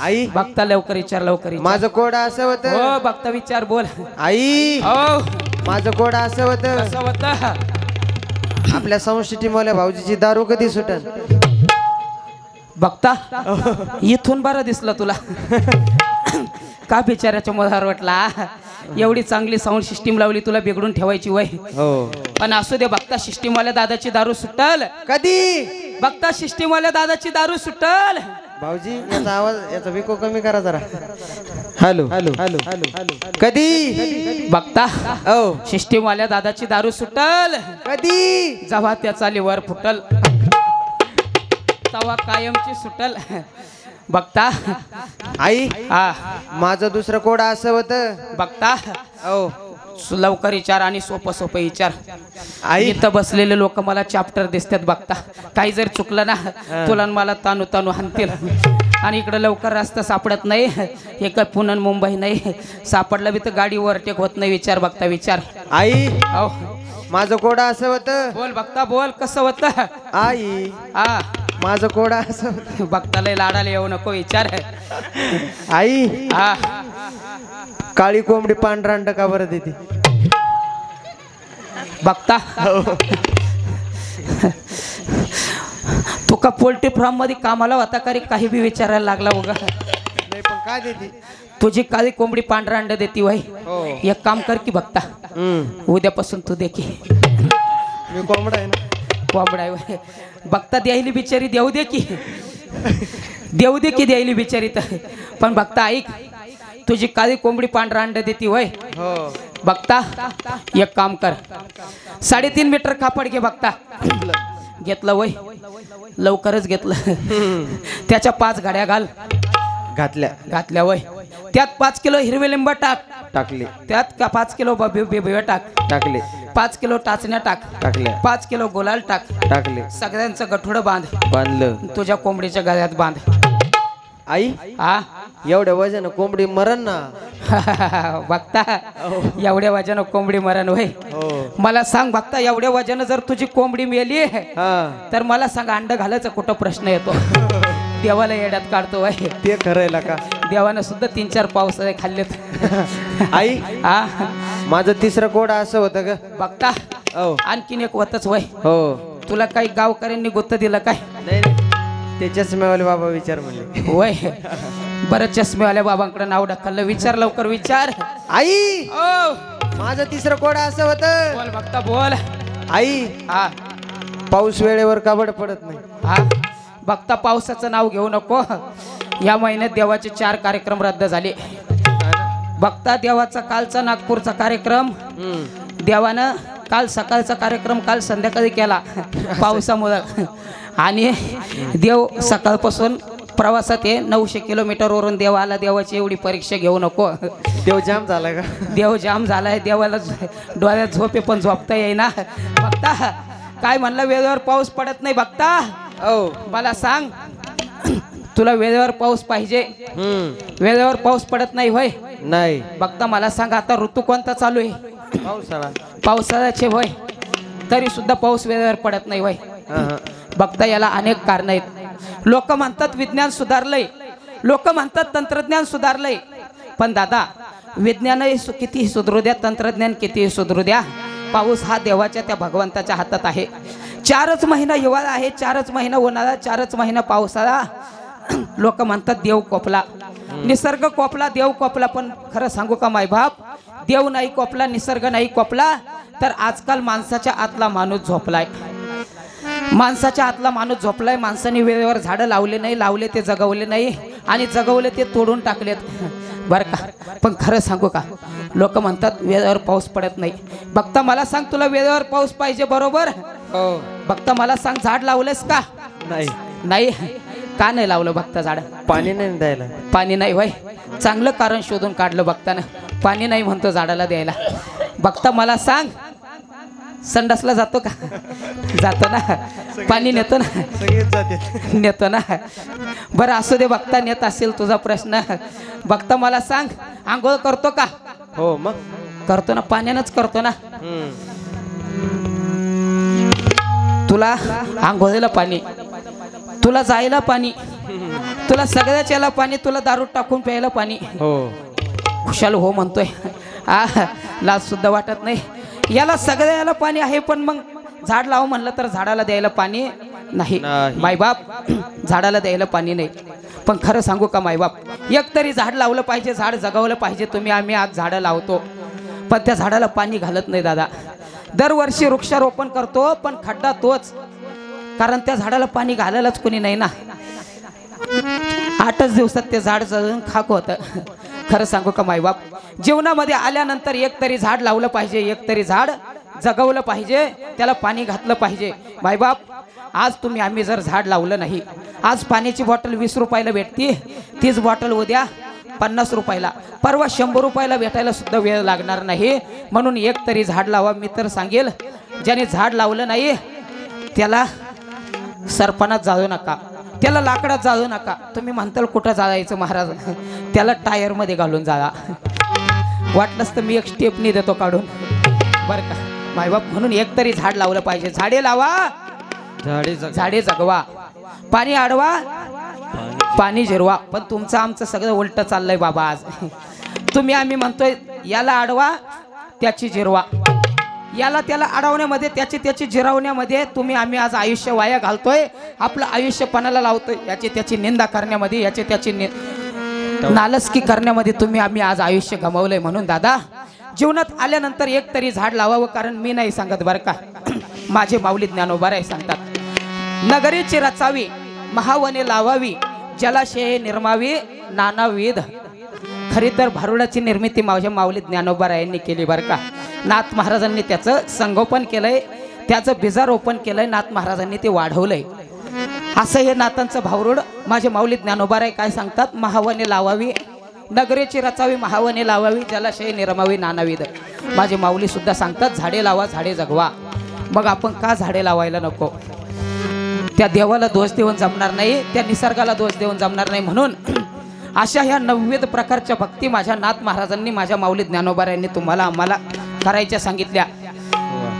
आई बघता लवकर विचार माझं कोड असं होत हो बघता विचार बोल आई हो माझं कोड असं होत कसं होतं आपल्या संस्कृती मला भाऊजीची दारू कधी सुटन बघता इथून बरं दिसलं तुला का बिचाराच्या मधार वाटला एवढी चांगली साऊंड सिस्टीम लावली तुला बिघडून ठेवायची वय हो पण असू दे बघता सिस्टीमवाल्या दादाची दारू सुटल कधी बघता सिस्टीमवाल्या दादाची दारू सुटल भाऊजी याचा आवाज याचा विको कमी करा जरा हॅलो हॅलो हॅलो हॅलो कधी बघता हो सिस्टीमवाल्या दादाची दारू सुटल कधी जेव्हा त्याचा लिव्हर फुटल तवा कायमची सुटल बघता आई हा माझं दुसरं कोड असं होतं बघता हो लवकर विचार आणि सोपं विचार आई इथं बसलेले लोक मला चॅप्टर दिसतात बघता काही जर चुकलं ना तुला आणि मला तानू तानू हाणतील आणि इकडं लवकर रस्ता सापडत नाही हे काय पुणे मुंबई नाही सापडलं बी तर गाडी ओव्हरटेक होत नाही विचार बघता विचार आई हो माझं कोड असं होतं बोल बघता बोल कसं होतं आई हा माझं कोड असं होतं बघता लय लाडाला येऊ नको विचार आई हा काळी कोंबडी पांढरा अंड का बरं देते बघता तुका पोल्ट्री फार्म मध्ये कामाला होता का रे काही बी विचारायला लागला उगा नाही पण काय देते तुझी काळी कोंबडी पांढरा अंड देती वय हो एक काम कर की बघता उद्यापासून तू दे की मी कोंबडा आहे ना कोंबडा आहे बघता द्यायली बिचारी देऊ दे की द्यायली बिचारी तर पण बघता ऐक तुझी काळी कोंबडी पांढरा अंड देती वय हो बघता एक काम कर 3.5 मीटर कापड घे बघता घेतलं वय लवकरच घेतलं त्याच्या 5 घड्या घाल घातल्या वय त्यात 5 किलो हिरवे लिंब टाकले त्यात का 5 किलो बिबे टाकले 5 किलो टाचण्या टाकल्या 5 किलो गुलाल टाकले सगळ्यांचं गठोडं बांधलं तुझ्या कोंबडीच्या गळ्यात बांध आई हा एवढ्या वजन कोंबडी मरण ना बघता एवढ्या वजन कोंबडी मरण होय मला सांग बघता एवढ्या वजन जर तुझी कोंबडी मेली तर मला सांग अंड घालायचा कुठं प्रश्न येतो देवाला येड्यात काढतो वय ते खरं का देवानं सुद्धा 3-4 पावसाळे खाल्लेत आई हा माझं तिसरं कोड असं होतं ग बघता आणखीन एक होतच वय हो तुला काही गावकऱ्यांनी गुत्त दिलं काय नाही ते चष्मेवाले बाबा विचार म्हणले वय बरं चष्मेवाल्या बाबांकडे नाव ढकललं विचार लवकर विचार आई ओ माझं तिसरं कोड असं होतं बोल बघता बोल आई हा पाऊस वेळेवर काबड पडत नाही हा बघता पावसाचं नाव घेऊ नको या महिन्यात देवाचे 4 कार्यक्रम रद्द झाले बघता देवाचा कालचा नागपूरचा कार्यक्रम देवानं काल सकाळचा कार्यक्रम काल संध्याकाळी केला पावसामुळे आणि देव सकाळपासून प्रवासात आहे 900 किलोमीटरवरून देव आला देवाची एवढी परीक्षा घेऊ नको देव जाम झाला का देव जाम झालाय देवाला डोळ्यात झोपे पण झोपता येईना बघता काय म्हणलं वेळेवर पाऊस पडत नाही बघता मला सांग तुला वेळेवर पाऊस पाहिजे, वेळेवर पाऊस पडत नाही होय. नाही. बघता मला सांग आता ऋतू कोणता चालू आहे? पावसाळा. पावसाळ्याचे होय, तरी सुद्धा पाऊस वेळेवर पडत नाही होय. बघता याला अनेक कारण आहेत. लोक म्हणतात विज्ञान सुधारलंय, लोक म्हणतात तंत्रज्ञान सुधारलंय, पण दादा विज्ञान कितीही सुधरू द्या, तंत्रज्ञान कितीही सुधरू द्या, पाऊस हा देवाच्या त्या भगवंताच्या हातात आहे. 4च महिना हिवाळा आहे, 4च महिना उन्हाळा, 4च महिना पावसाळा. लोक म्हणतात देव कोपला, निसर्ग कोपला, देव कोपला. पण खरं सांगू का मायबाप, देव नाही कोपला, निसर्ग नाही कोपला, तर आजकाल माणसाच्या आतला माणूस झोपलाय. माणसाच्या आतला माणूस झोपलाय. माणसाने वेळेवर झाडं लावले नाही, लावले ते जगवले नाही, आणि जगवले ते तोडून टाकलेत. बरं का, पण खरं सांगू का, लोक म्हणतात वेळेवर पाऊस पडत नाही. बघता मला सांग, तुला वेळेवर पाऊस पाहिजे बरोबर? हो. बघता मला सांग, झाड लावलेस का? नाही. नाही का नाही लावलं बघता झाड? पाणी नाही द्यायला. पाणी नाही होय, चांगलं कारण शोधून काढलं बघता ना. पाणी नाही म्हणतो झाडाला द्यायला. बघता मला सांग, संडासला जातो का? जातो ना, पाणी नेतो ना, सगळेच जाते. नेतो ना. बरं असू दे, बघता नेत असेल तुझा प्रश्न. बघता मला सांग, आंघोळ करतो का? हो मग करतो ना, पाण्यानंच करतो ना. तुला आंघोळीला पाणी, तुला जायला पाणी, तुला सगळ्याच याला पाणी, तुला दारू टाकून प्यायला पाणी. हो. खुशाल हो म्हणतोय, लाज सुद्धा वाटत नाही. याला सगळ्या याला पाणी आहे, पण मग झाड लाव म्हणलं तर झाडाला द्यायला पाणी नाही. मायबाप झाडाला द्यायला पाणी नाही. पण खरं सांगू का मायबाप, एक तरी झाड लावलं पाहिजे, झाड जगवलं पाहिजे. तुम्ही आम्ही आज झाडं लावतो, पण त्या झाडाला पाणी घालत नाही दादा. दरवर्षी वृक्षारोपण करतो, पण खड्डा तोच, कारण त्या झाडाला पाणी घालायलाच कोणी नाही ना. 8च दिवसात ते झाड जळून खाक होतं. खरं सांगू का मायबाप, जीवनामध्ये आल्यानंतर एक तरी झाड लावलं पाहिजे, एक तरी झाड जगवलं पाहिजे, त्याला पाणी घातलं पाहिजे. मायबाप आज तुम्ही आम्ही जर झाड लावलं नाही, आज पाण्याची बॉटल 20 रुपयाला भेटते, तीच बॉटल उद्या 50 रुपयाला, परवा 100 रुपयाला भेटायला सुद्धा वेळ लागणार नाही. म्हणून एक तरी झाड लावा. मी तर सांगेल, ज्याने झाड लावलं नाही त्याला सरपणात जाळू नका, त्याला लाकडात जाळू नका. तुम्ही म्हणताल कुठं जाळायचं महाराज, त्याला टायरमध्ये घालून जाळा. वाटलंच तर मी एक स्टेपनी देतो काढून, बरं का मायबाप. म्हणून एक तरी झाड लावलं पाहिजे. झाडे लावा, झाडे जगवा, पाणी अडवा, पाणी जिरवा. पण तुमचं आमचं सगळं उलट चाललंय बाबा. आज तुम्ही आम्ही म्हणतोय याला अडवा, त्याची जिरवा, याला त्याला अडवण्यामध्ये, त्याची जिरवण्यामध्ये तुम्ही आम्ही आज आयुष्य वाया घालतोय. आपलं आयुष्य पणाला लावतोय, याची त्याची निंदा करण्यामध्ये, याची त्याची नालचकी करण्यामध्ये तुम्ही आम्ही आज आयुष्य गमावलंय. म्हणून दादा जीवनात आल्यानंतर एक तरी झाड लावावं. कारण मी नाही सांगत बरं का, माझे माऊली ज्ञानोबाराय सांगतात, नगरीची रचावी, महावने लावावी, जलाशये निर्मावी नानाविध. खरी तर भारुडाची निर्मिती माझ्या माऊली ज्ञानोबारायांनी केली बरं का. नाथ महाराजांनी त्याचं संगोपन केलंय, त्याचं बीजारोपण केलंय, नाथ महाराजांनी ते वाढवलंय. असं हे नाथांचं भावरूड माझे माऊली ज्ञानोबाराय काय सांगतात, महावने लावावी, नगरीची रचावी, महावने लावावी, जलाशय निर्मावी नानाविध. माझे माऊली सुद्धा सांगतात झाडे लावा, झाडे जगवा. मग आपण का झाडे लावायला नको? त्या देवाला दोष देऊन जमणार नाही, त्या निसर्गाला दोष देऊन जमणार नाही. म्हणून अशा ह्या 90 प्रकारच्या भक्ती माझ्या नाथ महाराजांनी, माझ्या माऊली ज्ञानोबारायांनी तुम्हाला आम्हाला करायच्या सांगितल्या.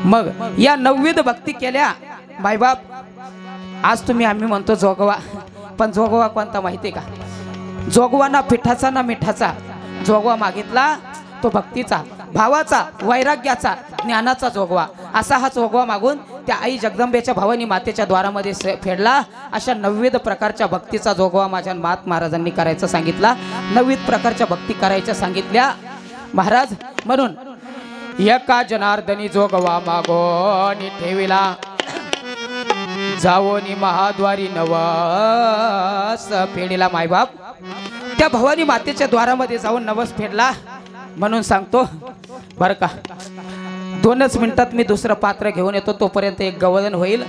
मग या 90 भक्ती केल्या मायबाप. आज तुम्ही आम्ही म्हणतो जोगवा, पण जोगवा कोणता माहिती का? जोगवा ना पिठाचा ना मिठाचा. जोगवा मागितला तो भक्तीचा, भावाचा, वैराग्याचा, ज्ञानाचा जोगवा. असा हा जोगवा मागून त्या आई जगदंबेच्या भवानी मातेच्या द्वारामध्ये फेडला. अशा 90 प्रकारच्या भक्तीचा जोगवा माझ्या नाथ महाराजांनी करायचा सांगितला. 90 प्रकारच्या भक्ती करायच्या सांगितल्या महाराज. म्हणून एका जनार्दनी जोगवा मागोनी ठेविला, जावोनी महाद्वारी नवस फेडीला. मायबाप त्या भवानी मातेच्या द्वारामध्ये जाऊन नवस फेडला. म्हणून सांगतो बरं का, 2च मिनिटात मी दुसरं पात्र घेऊन येतो. तोपर्यंत एक गवळण होईल.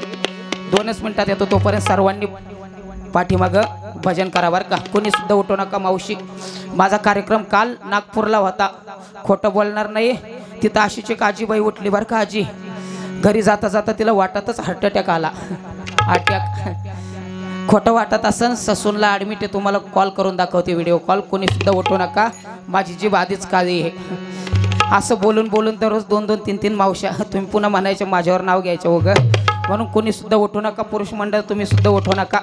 2च मिनिटात येतो. तोपर्यंत सर्वांनी पाठीमागं भजन करा बरं का. कोणी सुद्धा उठू नका. मावशी माझा कार्यक्रम काल नागपूरला होता, खोटं बोलणार नाही. तिथं अशीच एक आजीबाई उठली बरं का. आजी घरी जाता जाता तिला वाटतच हार्ट अटॅक आला. अटॅक खोटं वाटत असन ससूनला ॲडमिट आहे, तुम्हाला कॉल करून दाखवते व्हिडिओ कॉल. कोणी सुद्धा उठू नका, माझी जीभ आधीच काळी आहे. असं बोलून बोलून दररोज 2-2, 3-3 मावश्या तुम्ही पुन्हा म्हणायचे माझ्यावर नाव घ्यायचं वगैरे. म्हणून कोणी सुद्धा उठू नका, पुरुष मंडळ तुम्ही सुद्धा उठू नका,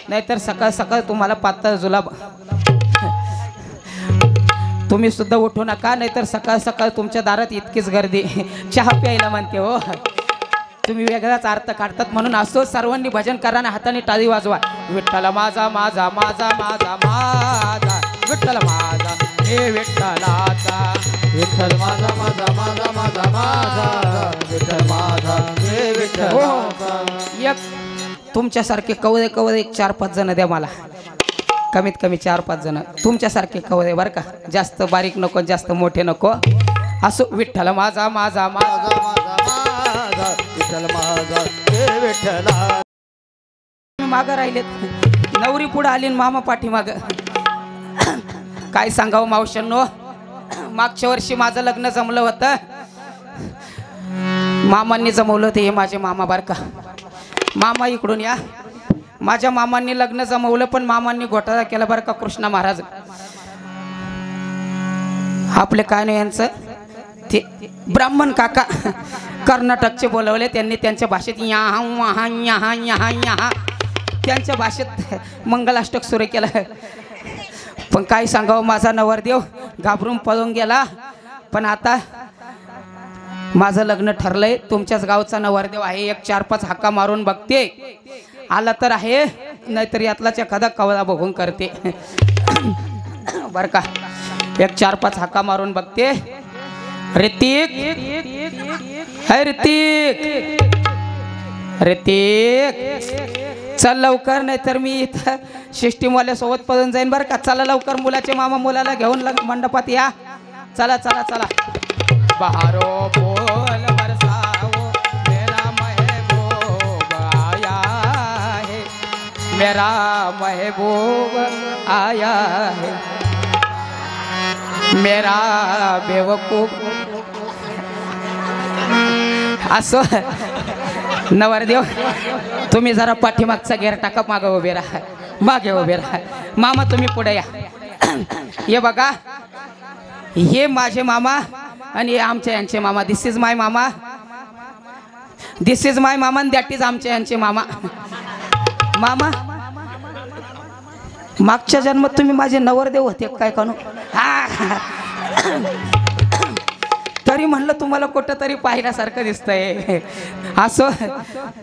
नाहीतर सकाळ सकाळ तुम्हाला पातळ जुलाब. तुम्ही सुद्धा उठू नका, नाहीतर सकाळ सकाळ तुमच्या दारात इतकीच गर्दी चहा प्यायला म्हणते हो. तुम्ही वेगळाच अर्थ काढतात. म्हणून असो सर्वांनी भजन करा आणि हाताने टाळी वाजवा. विठ्ठल माझा माझा माझा माझा माझा विठ्ठल माझा हे विठ्ठलाचा. विठ्ठल माझा माझा माझा माझा माझा विठ्ठल माझा हे विठ्ठलाचा. एक तुमच्यासारखे कवळे कवळे 4-5 जण द्या मला, कमीत कमी 4-5 जण तुमच्यासारखे कवळे बरं का. जास्त बारीक नको, जास्त मोठे नको. असो विठ्ठल माझा माझा माझा माझा विठ्ठल माझा हे विठ्ठला. मागं राहिलेत, नवरी पुढे आली आणि मामा पाठीमाग. काय सांगावं मावशांनो, मागच्या वर्षी माझं लग्न जमलं होतं. मामांनी जमवलं होतं, हे माझे मामा बरं का. मामा इकडून या. माझ्या मामांनी लग्न जमवलं, पण मामांनी घोटाळा केला बरं का. कृष्णा महाराज आपले काय नाही यांचं ते ब्राह्मण काका कर्नाटकचे बोलवले. त्यांनी त्यांच्या भाषेत यहाँ वहाँ यहाँ यहाँ यहाँ त्यांच्या भाषेत मंगलाष्टक सुरू केलं. पण काय सांगावं, माझा नवरदेव घाबरून पळून गेला. पण आता माझं लग्न ठरलंय. तुमच्याच गावचा नवरदेव आहे. एक 4-5 हाका मारून बघते, आला तर आहे, नाहीतर यातलाच एखादा कवळा बघून करते बर का. एक 4-5 हाका मारून बघते. ऋतिक है, ऋतिक ऋतिक चल लवकर, नाहीतर मी इथं सिस्टीमवाल्यासोबत पळून जाईन बरं का. चला लवकर, मुलाचे मामा मुलाला घेऊन मंडपात या. चला चला चला. बहारो बोल बरसाओ मेरा महबूब आया है, मेरा महबूब आया है, मेरा बेवकूफ. असो नवरदेव तुम्ही जरा पाठीमागचा घेर टाका, मागे उभे राहा, मागे उभे राहा. मामा तुम्ही पुढे या. हे बघा, हे माझे मामा आणि हे आमच्या यांचे मामा. दिस इज माय मामा, दिस इज माय मामा, दॅट इज आमच्या यांचे मामा. मामा मागच्या जन्मात तुम्ही माझे नवरदेव होते काय कानू? तरी म्हणलं तुम्हाला कुठं तरी पाहिल्यासारखं दिसतंय. असो,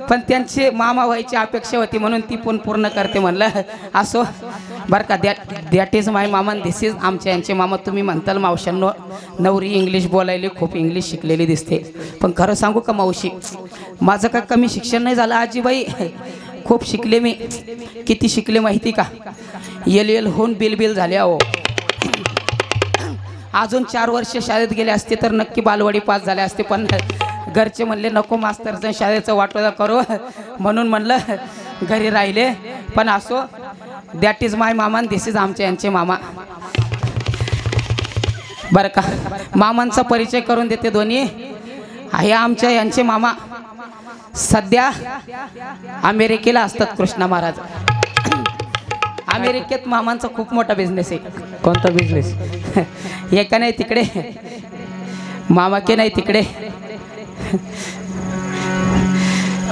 पण त्यांचे मामा व्हायची अपेक्षा होती म्हणून ती पण पूर्ण करते म्हणलं. असो बरं का. दॅट इज माय मामा, दिस इज आमच्या यांचे मामा. तुम्ही म्हणताल मावशांनो नवरी इंग्लिश बोलायली, खूप इंग्लिश शिकलेली दिसते. पण खरं सांगू का मावशी, माझं काय कमी शिक्षण नाही झालं आजीबाई. खूप शिकले मी. किती शिकले माहिती का? LL होऊन बिल झाले अहो. अजून 4 वर्ष शाळेत गेले असते तर नक्की बालवाडी पास झाले असते. पण घरचे म्हणले नको मास्तरचं शाळेचं वाटोळा करू, म्हणून म्हणलं घरी राहिले. पण असो, दॅट इज माय मामा, दिस इज आमच्या यांचे मामा बरं का. मामांचा परिचय करून देते दोन्ही. हे आमच्या यांचे मामा सध्या अमेरिकेला असतात. कृष्णा महाराज अमेरिकेत मामांचा खूप मोठा बिझनेस आहे. कोणता बिझनेस? हे का नाही तिकडे मामा के नाही तिकडे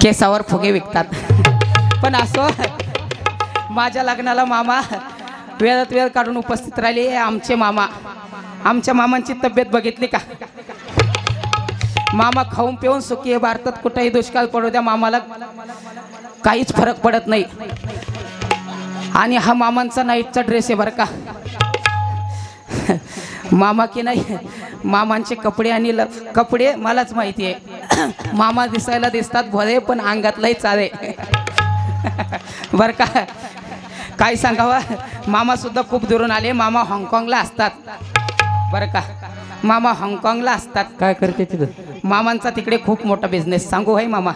केसावर फुगे विकतात. पण असो, माझ्या लग्नाला मामा वेळात वेळ काढून उपस्थित राहिले. आमचे मामा, आमच्या मामांची तब्येत बघितली का? मामा खाऊन पिऊन सुखी आहे. भारतात कुठेही दुष्काळ पडू द्या, मामाला काहीच फरक पडत नाही. आणि हा मामांचा नाईटचा ड्रेस आहे बरं का. मामा की नाही, मामांचे कपडे आणि कपडे मलाच माहिती आहे. मामा दिसायला दिसतात भोळे, पण अंगातलाही चाले बरं का. काय सांगावं, मामा सुद्धा खूप दुरून आले. मामा हाँगकाँगला असतात बरं का. मामा हाँगकाँगला असतात. काय करते तिथं? मामांचा तिकडे खूप मोठा बिझनेस. सांगू भाई मामा?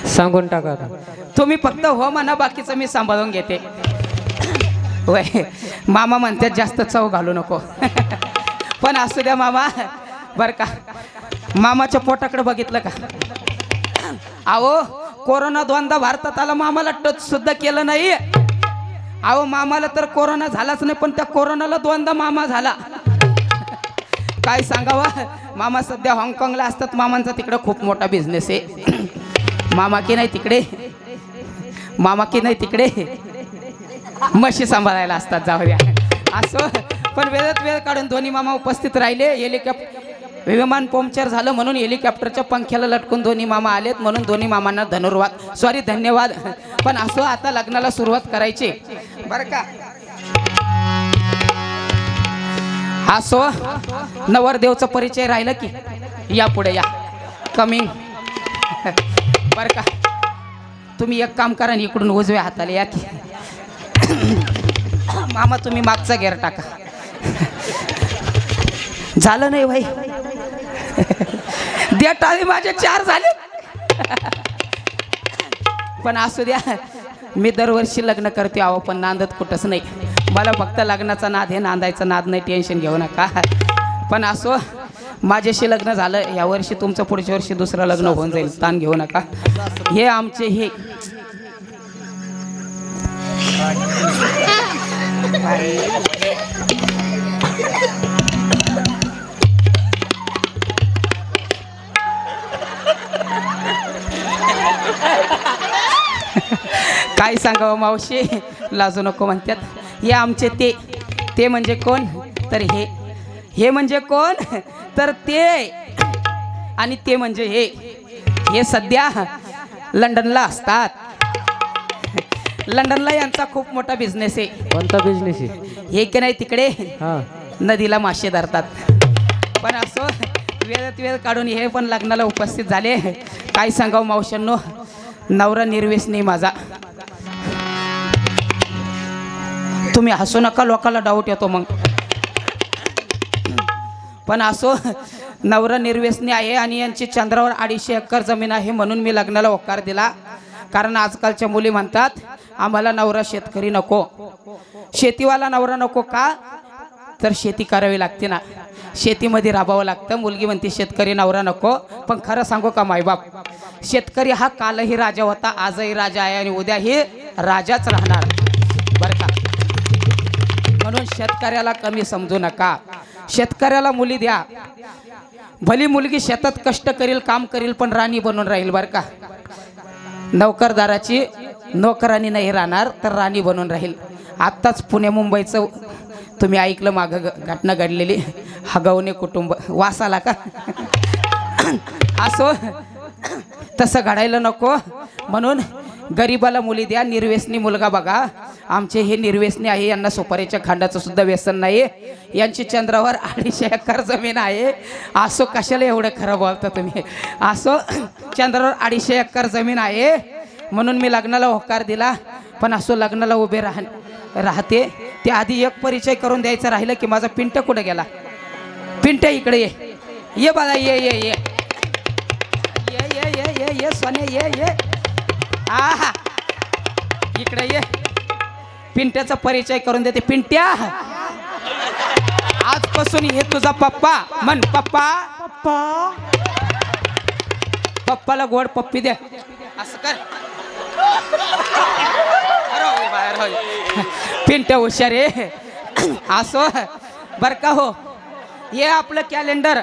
सांगून टाका. तुम्ही फक्त हो म्हणा, बाकीचं मी सांभाळून घेते. वय मामा म्हणतात जास्त चव घालू नको पण असू द्या मामा बरं का. मामाच्या पोटाकडे बघितलं का? अहो कोरोना दोनदा भारतात आला, मामाला टच सुद्धा केलं नाही. अहो मामाला तर कोरोना झालाच नाही, पण त्या कोरोनाला दोनदा मामा झाला. काय सांगावं, मामा सध्या हाँगकाँगला असतात. मामांचा तिकडे खूप मोठा बिझनेस आहे. मामा की नाही तिकडे म्हशी सांभाळायला असतात. जाऊ द्या असं, पण वेळात वेळ काढून दोन्ही मामा उपस्थित राहिले. विमान पंक्चर झालं म्हणून हेलिकॉप्टरच्या पंख्याला लटकून दोन्ही मामा आलेत, म्हणून दोन्ही मामांना धन्यवाद. पण असो, आता लग्नाला सुरुवात करायची बरं का. असो, नवरदेवचा परिचय राहिला की या पुढे या, कमिंग बरं का. तुम्ही एक काम करा, इकडून उजव्या हाताला या की. मामा तुम्ही मागचा गेअर टाका. झालं नाही भाई, द्या टाळी, माझे 4 झाले. पण असू द्या, मी दरवर्षी लग्न करते आहो, पण नांदत कुठंच नाही. मला फक्त लग्नाचा नाद आहे, नांदायचा नाद नाही. टेन्शन घेऊ नका. पण असो, माझ्याशी लग्न झालं यावर्षी, तुमचं पुढच्या वर्षी दुसरं लग्न होऊन जाईल. ताण घेऊ नका. हे आमचे हे काय सांगावं मावशी, लाजू नको म्हणतात. हे आमचे ते म्हणजे कोण तर हे म्हणजे कोण तर ते, आणि ते म्हणजे हे सध्या लंडनला असतात. लंडनला यांचा खूप मोठा बिझनेस आहे. कोणता बिझनेस आहे? हे की नाही तिकडे हां, नदीला मासे धरतात. पण असो, वेळात वेळ काढून हे पण लग्नाला उपस्थित झाले. काय सांगावं मावशांनो, नवरा निर्व्यसनी माझा. तुम्ही हसू नका, लोकांना डाऊट येतो मग. पण असो, नवरा निर्व्यसनी आहे आणि यांची चंद्रावर 250 एकर जमीन आहे, म्हणून मी लग्नाला होकार दिला. कारण आजकालच्या मुली म्हणतात आम्हाला नवरा शेतकरी नको, शेतीवाला नवरा नको. का तर शेती करावी लागते ना, शेतीमध्ये राबावं लागतं. मुलगी म्हणते शेतकरी नवरा नको. पण खरं सांगू का मायबाप, शेतकरी हा कालही राजा होता, आजही राजा आहे आणि उद्याही राजाच राहणार बरं का. म्हणून शेतकऱ्याला कमी समजू नका. शेतकऱ्याला मुली द्या. भली मुलगी शेतात कष्ट करील, काम करील, पण राणी बनून राहील बरं का. नोकरदाराची नोकरानी नाही राहणार, तर राणी बनून राहील. आत्ताच पुणे मुंबईचं तुम्ही ऐकलं, मागं घटना घडलेली. हगवणे कुटुंब वासाला का. असो, तसं घडायला नको. म्हणून गरीबाला मुली द्या. निर्व्यसनी मुलगा बघा. आमचे हे निर्व्यसनी आहे, यांना सुपारीच्या खांडाचं सुद्धा व्यसन नाही. यांची चंद्रावर 250 एकर जमीन आहे. असो, कशाला एवढं खरं बोलता तुम्ही. असो, चंद्रावर 250 एकर जमीन आहे, म्हणून मी लग्नाला होकार दिला. पण असो, लग्नाला उभे राहते ते आधी एक परिचय करून द्यायचं राहिलं की माझा पिंट्या कुठं गेला. पिंट्या इकडे ये बाळा, ये ये ये ये ये ये ये ये सोने ये. आहा, इकडे ये. पिंट्याचा परिचय करून देते. पिंट्या, आजपासून हे तुझा पप्पा. म्हण पप्पा. पप्पाला गोड पप्पी दे. असं कर. पिंट्या हुशार आहे. असो बर का. हो, हे आपलं कॅलेंडर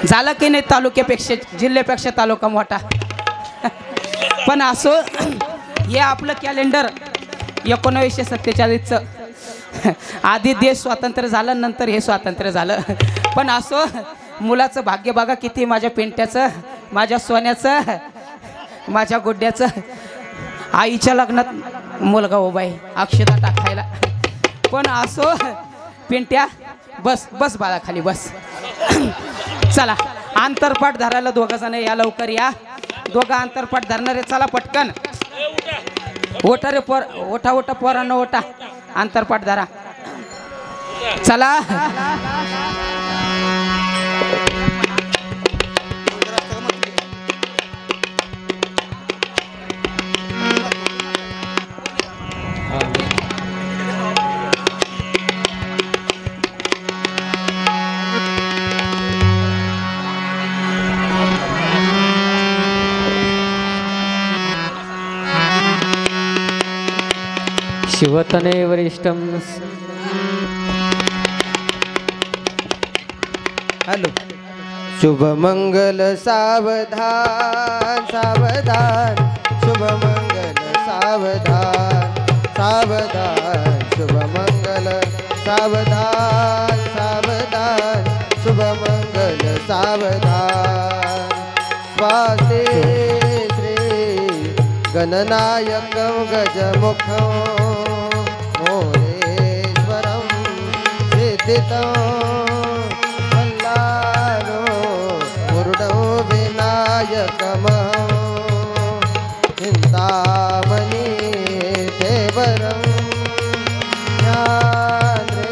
झालं की नाही, तालुक्यापेक्षा जिल्ह्यापेक्षा तालुका मोठा. पण असो, हे आपलं कॅलेंडर 1947चं. आधी देश स्वातंत्र्य झालं, नंतर हे स्वातंत्र्य झालं. पण असो, मुलाचं भाग्य बघा किती. माझ्या पिंट्याचं, माझ्या सोन्याचं, माझ्या गुड्ड्याचं. आईच्या लग्नात मुलगा उभा आहे अक्षता टाकायला. पण असो, पिंट्या बस बस बाळा खाली बस. चला, आंतरपाठ धरायला 2 जण या, लवकर या. 2 आंतरपाठ धरणारे, चला पटकन. ओटा रे पोर, ओटा ओटा पोरांना ओटा. आंतरपाठ धरा, चला. शिवतने वरिष्ठम. हॅलो. शुभ मंगल सावधान सावधान, शुभ मंगल सावधान सावधान, शुभ मंगल सावधान सावधान, शुभ मंगल सावधान. स्वास्ते श्री गणनायकं गजमुखं मोरेश्वरं सिद्धितं विनायकमहं चिन्तामणि देवरं ज्ञाने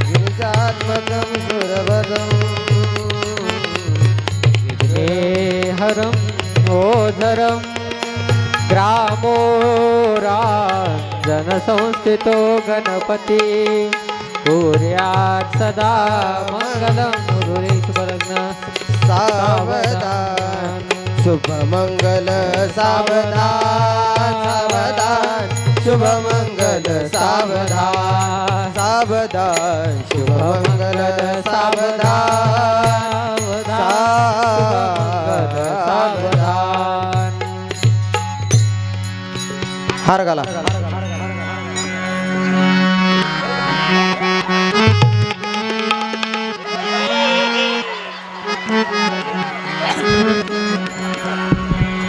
गिरिजात्मकं सुरवरं विघ्नेहरं ओझरं ग्रामोराञ्जनसंस्थितो गणपति कुर्यात् सदा मङ्गलं मुरुरेश्वरज्ञ. सावधान शुभ मंगल सावधान सावधान, शुभ मंगल सावधान सावधान, शुभ मंगल सावधान सावधान. हार घाला.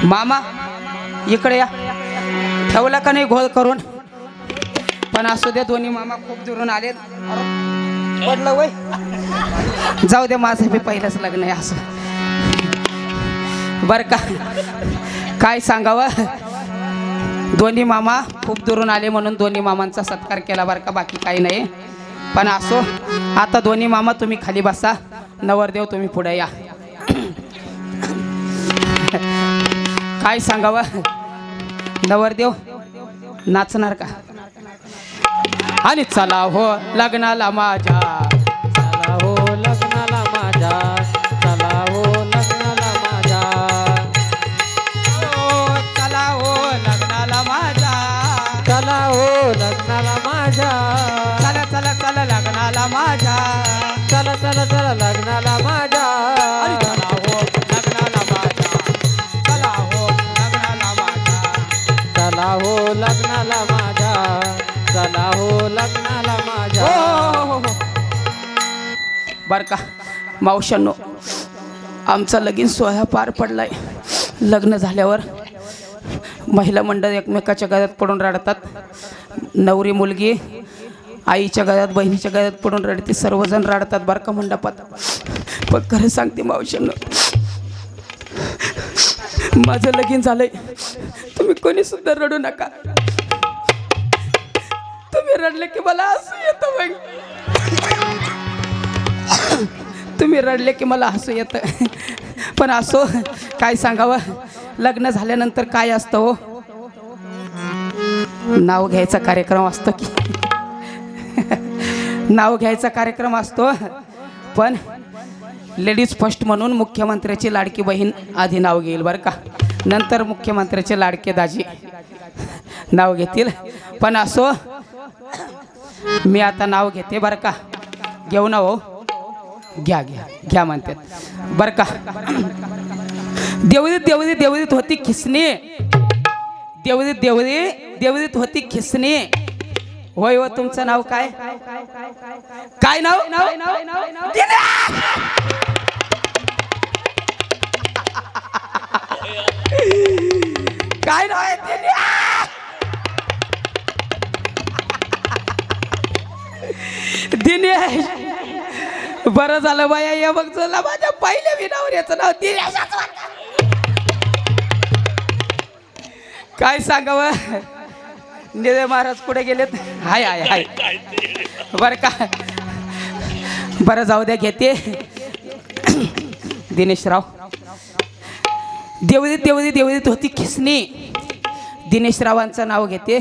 मामा इकडे या. ठेवला का नाही घोळ करून? पण असू दे, दोन्ही मामा खूप दुरून आलेत. पडलं वय. जाऊ दे, माझं बी पहिलंच लग्न आहे असं. बर का, काय सांगावं. दोन्ही मामा खूप दुरून आले म्हणून दोन्ही मामांचा सत्कार केला बर का, बाकी काही नाही. पण असो, आता दोन्ही मामा तुम्ही खाली बसा, नवरदेव तुम्ही पुढे या. काय सांगावं. नवरदेव नाचणार का? आणि चला हो लग्नाला माझ्या, चला हो लग्नाला माझ्या, चला हो लग्नाला माझ्या, चला हो लग्नाला माझ्या, चला हो लग्नाला माझ्या, चला चला चला लग्नाला माझ्या, चला चला चला लग्नाला माझ्या. आणि चला हो लग्नाला माझ्या, चला हो लग्नाला माझ्या, चला हो लग्नाला माझ्या, चला हो लग्नाला माझ्या. बर का मावशांनो, आमचा लगीन सोहळा पार पडलाय. लग्न झाल्यावर महिला मंडळ एकमेकाच्या गळ्यात पडून रडतात. नवरी मुलगी आईच्या गळ्यात, बहिणीच्या गळ्यात पडून रडते. सर्वजण रडतात बर का मंडपात. पण खरं सांगते मावशांनो, माझं लगीन झालंय. तुम्ही कोणी सुद्धा रडू नका. तुम्ही रडले की मला हसू येतं. मग तुम्ही रडले की मला हसू येतं. पण असो, काय सांगावं. लग्न झाल्यानंतर काय असतं हो, नाव घ्यायचा कार्यक्रम असतो की नाव घ्यायचा कार्यक्रम असतो. पण लेडीज फर्स्ट म्हणून मुख्यमंत्र्याची लाडकी बहीण आधी नाव घेईल बरं का, नंतर मुख्यमंत्र्याचे लाडके दाजी नाव घेतील. पण असो, मी आता नाव घेते बरं का. घेऊ ना हो, घ्या घ्या घ्या म्हणतात बरं का. देवदीत देवदीत देवदीत होती खिसणी, देवदीत देवदीत देवदीत होती खिसणी. होय हो, तुमचं नाव काय? काय नाव? काय नाव आहे? दिनेश. बरं झालं बाया, ये बघ चला, माझ्या पहिल्या विनावऱ्याचं नाव दिनेश. काय सांगावं. निळे महाराज कुठे गेलेत? हाय हाय हाय बर का. बरं जाऊ द्या, घेते. दिनेशराव. देवदीत देवदीत देवदीत होती खिसणी. दिनेशरावांचं नाव घेते.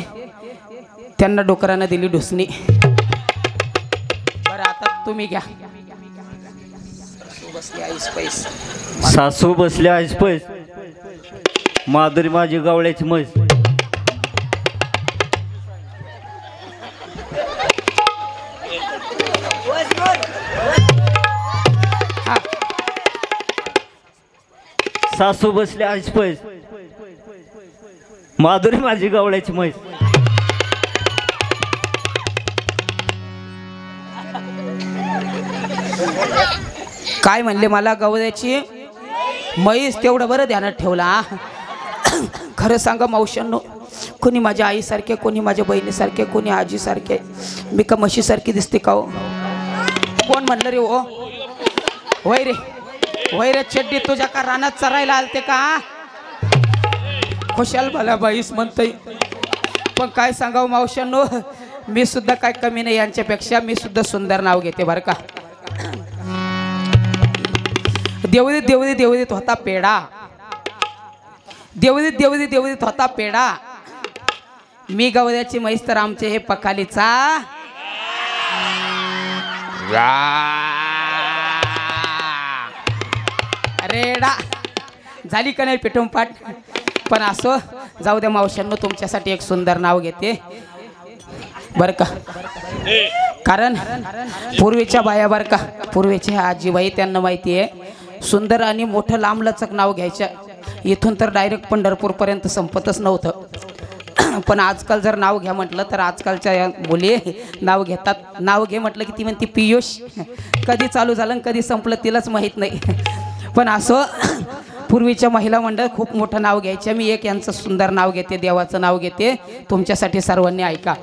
त्यांना डोकरानं दिली ढुसणी. बरं आता तुम्ही घ्या. सासू बसल्या ऐसपैस, माधुरी माझी गवळ्याची म्हैस. सासू बसली आज पैस, माधुरी माझी गवळ्याची म्हैस. काय म्हणले मला गवळ्याची म्हैस? तेवढं बरं ध्यानात ठेवला. खरं सांगा मावशांनो, कोणी माझ्या आईसारखे, कोणी माझ्या बहिणीसारखे, कोणी आजीसारखे. मी का म्हशीसारखी दिसते का हो? कोण म्हणलं रे हो? वय रे वय रे, चड्डी तुझ्या का रानात चरायला आलते का? खुशाल भला बाईस म्हणतोय. पण काय सांगावं मावशांनो, मी सुद्धा काय कमी नाही यांच्यापेक्षा. मी सुद्धा सुंदर नाव घेते बरं का. देवदीत देवदीत देवदीत होता पेढा, देवदीत देवदीत देवदीत होता पेढा. मी गवळ्याची म्हैस तर आमचे हे पखालीचा रेडा. झाली का नाही पेटून पाठ? पण असो, जाऊ द्या मावशांनो, तुमच्यासाठी एक सुंदर नाव घेते बरं का. कारण पूर्वीच्या बाया बरं का, पूर्वीच्या आजीबाई, त्यांना माहिती आहे सुंदर आणि मोठं लांबलचक नाव घ्यायच्या. इथून तर डायरेक्ट पंढरपूरपर्यंत संपतच नव्हतं. पण आजकाल जर नाव घ्या म्हटलं तर आजकालच्या या मुली नाव घेतात. नाव घे म्हटलं की ती म्हणते पियुष. कधी चालू झालं आणि कधी संपलं तिलाच माहीत नाही. पण असं पूर्वीच्या महिला मंडळ खूप मोठं नाव घ्यायच्या. मी एक यांचं सुंदर नाव घेते, देवाचं नाव घेते, तुमच्यासाठी सर्वांनी ऐका.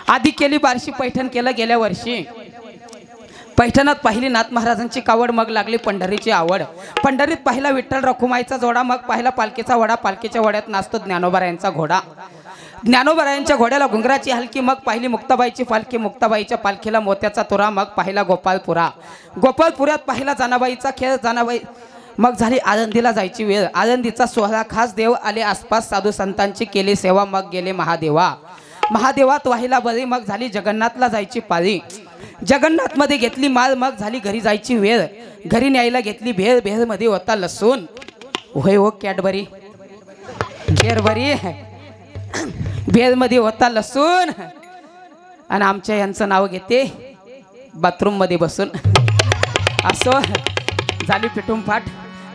आधी केली बार्शी पैठण केलं गेल्या वर्षी. पैठणात पाहिली नाथ महाराजांची कावड, मग लागली पंढरीची आवड. पंढरीत पाहिला विठ्ठल रखुमाईचा जोडा, मग पाहिला पालखीचा वडा. पालखीच्या वड्यात नाचतो ज्ञानोबारायांचा घोडा. ज्ञानोबारायांच्या घोड्याला घुंगराची हलकी, मग पाहिली मुक्ताबाईची पालखी. मुक्ताबाईच्या पालखीला मोत्याचा तुरा, मग पाहिला गोपालपुरा. गोपालपुऱ्यात पाहिला जानाबाईचा खेळ. जानाबाई मग झाली आळंदीला जायची वेळ. आळंदीचा सोहळा, खास देव आले आसपास, साधू संतांची केली सेवा, मग गेले महादेवा. महादेवात वाहिला बळी, मग झाली जगन्नाथला जायची पाळी. जगन्नाथमध्ये घेतली माळ, मग झाली घरी जायची वेळ. घरी न्यायला घेतली भेळ, भेळमध्ये होता लसूण. होय हो कॅडबरी घेरबरी, भेळमध्ये होता लसूण. आणि आमच्या यांचं नाव घेते बाथरूममध्ये बसून. असो, झाली पिटून फाट.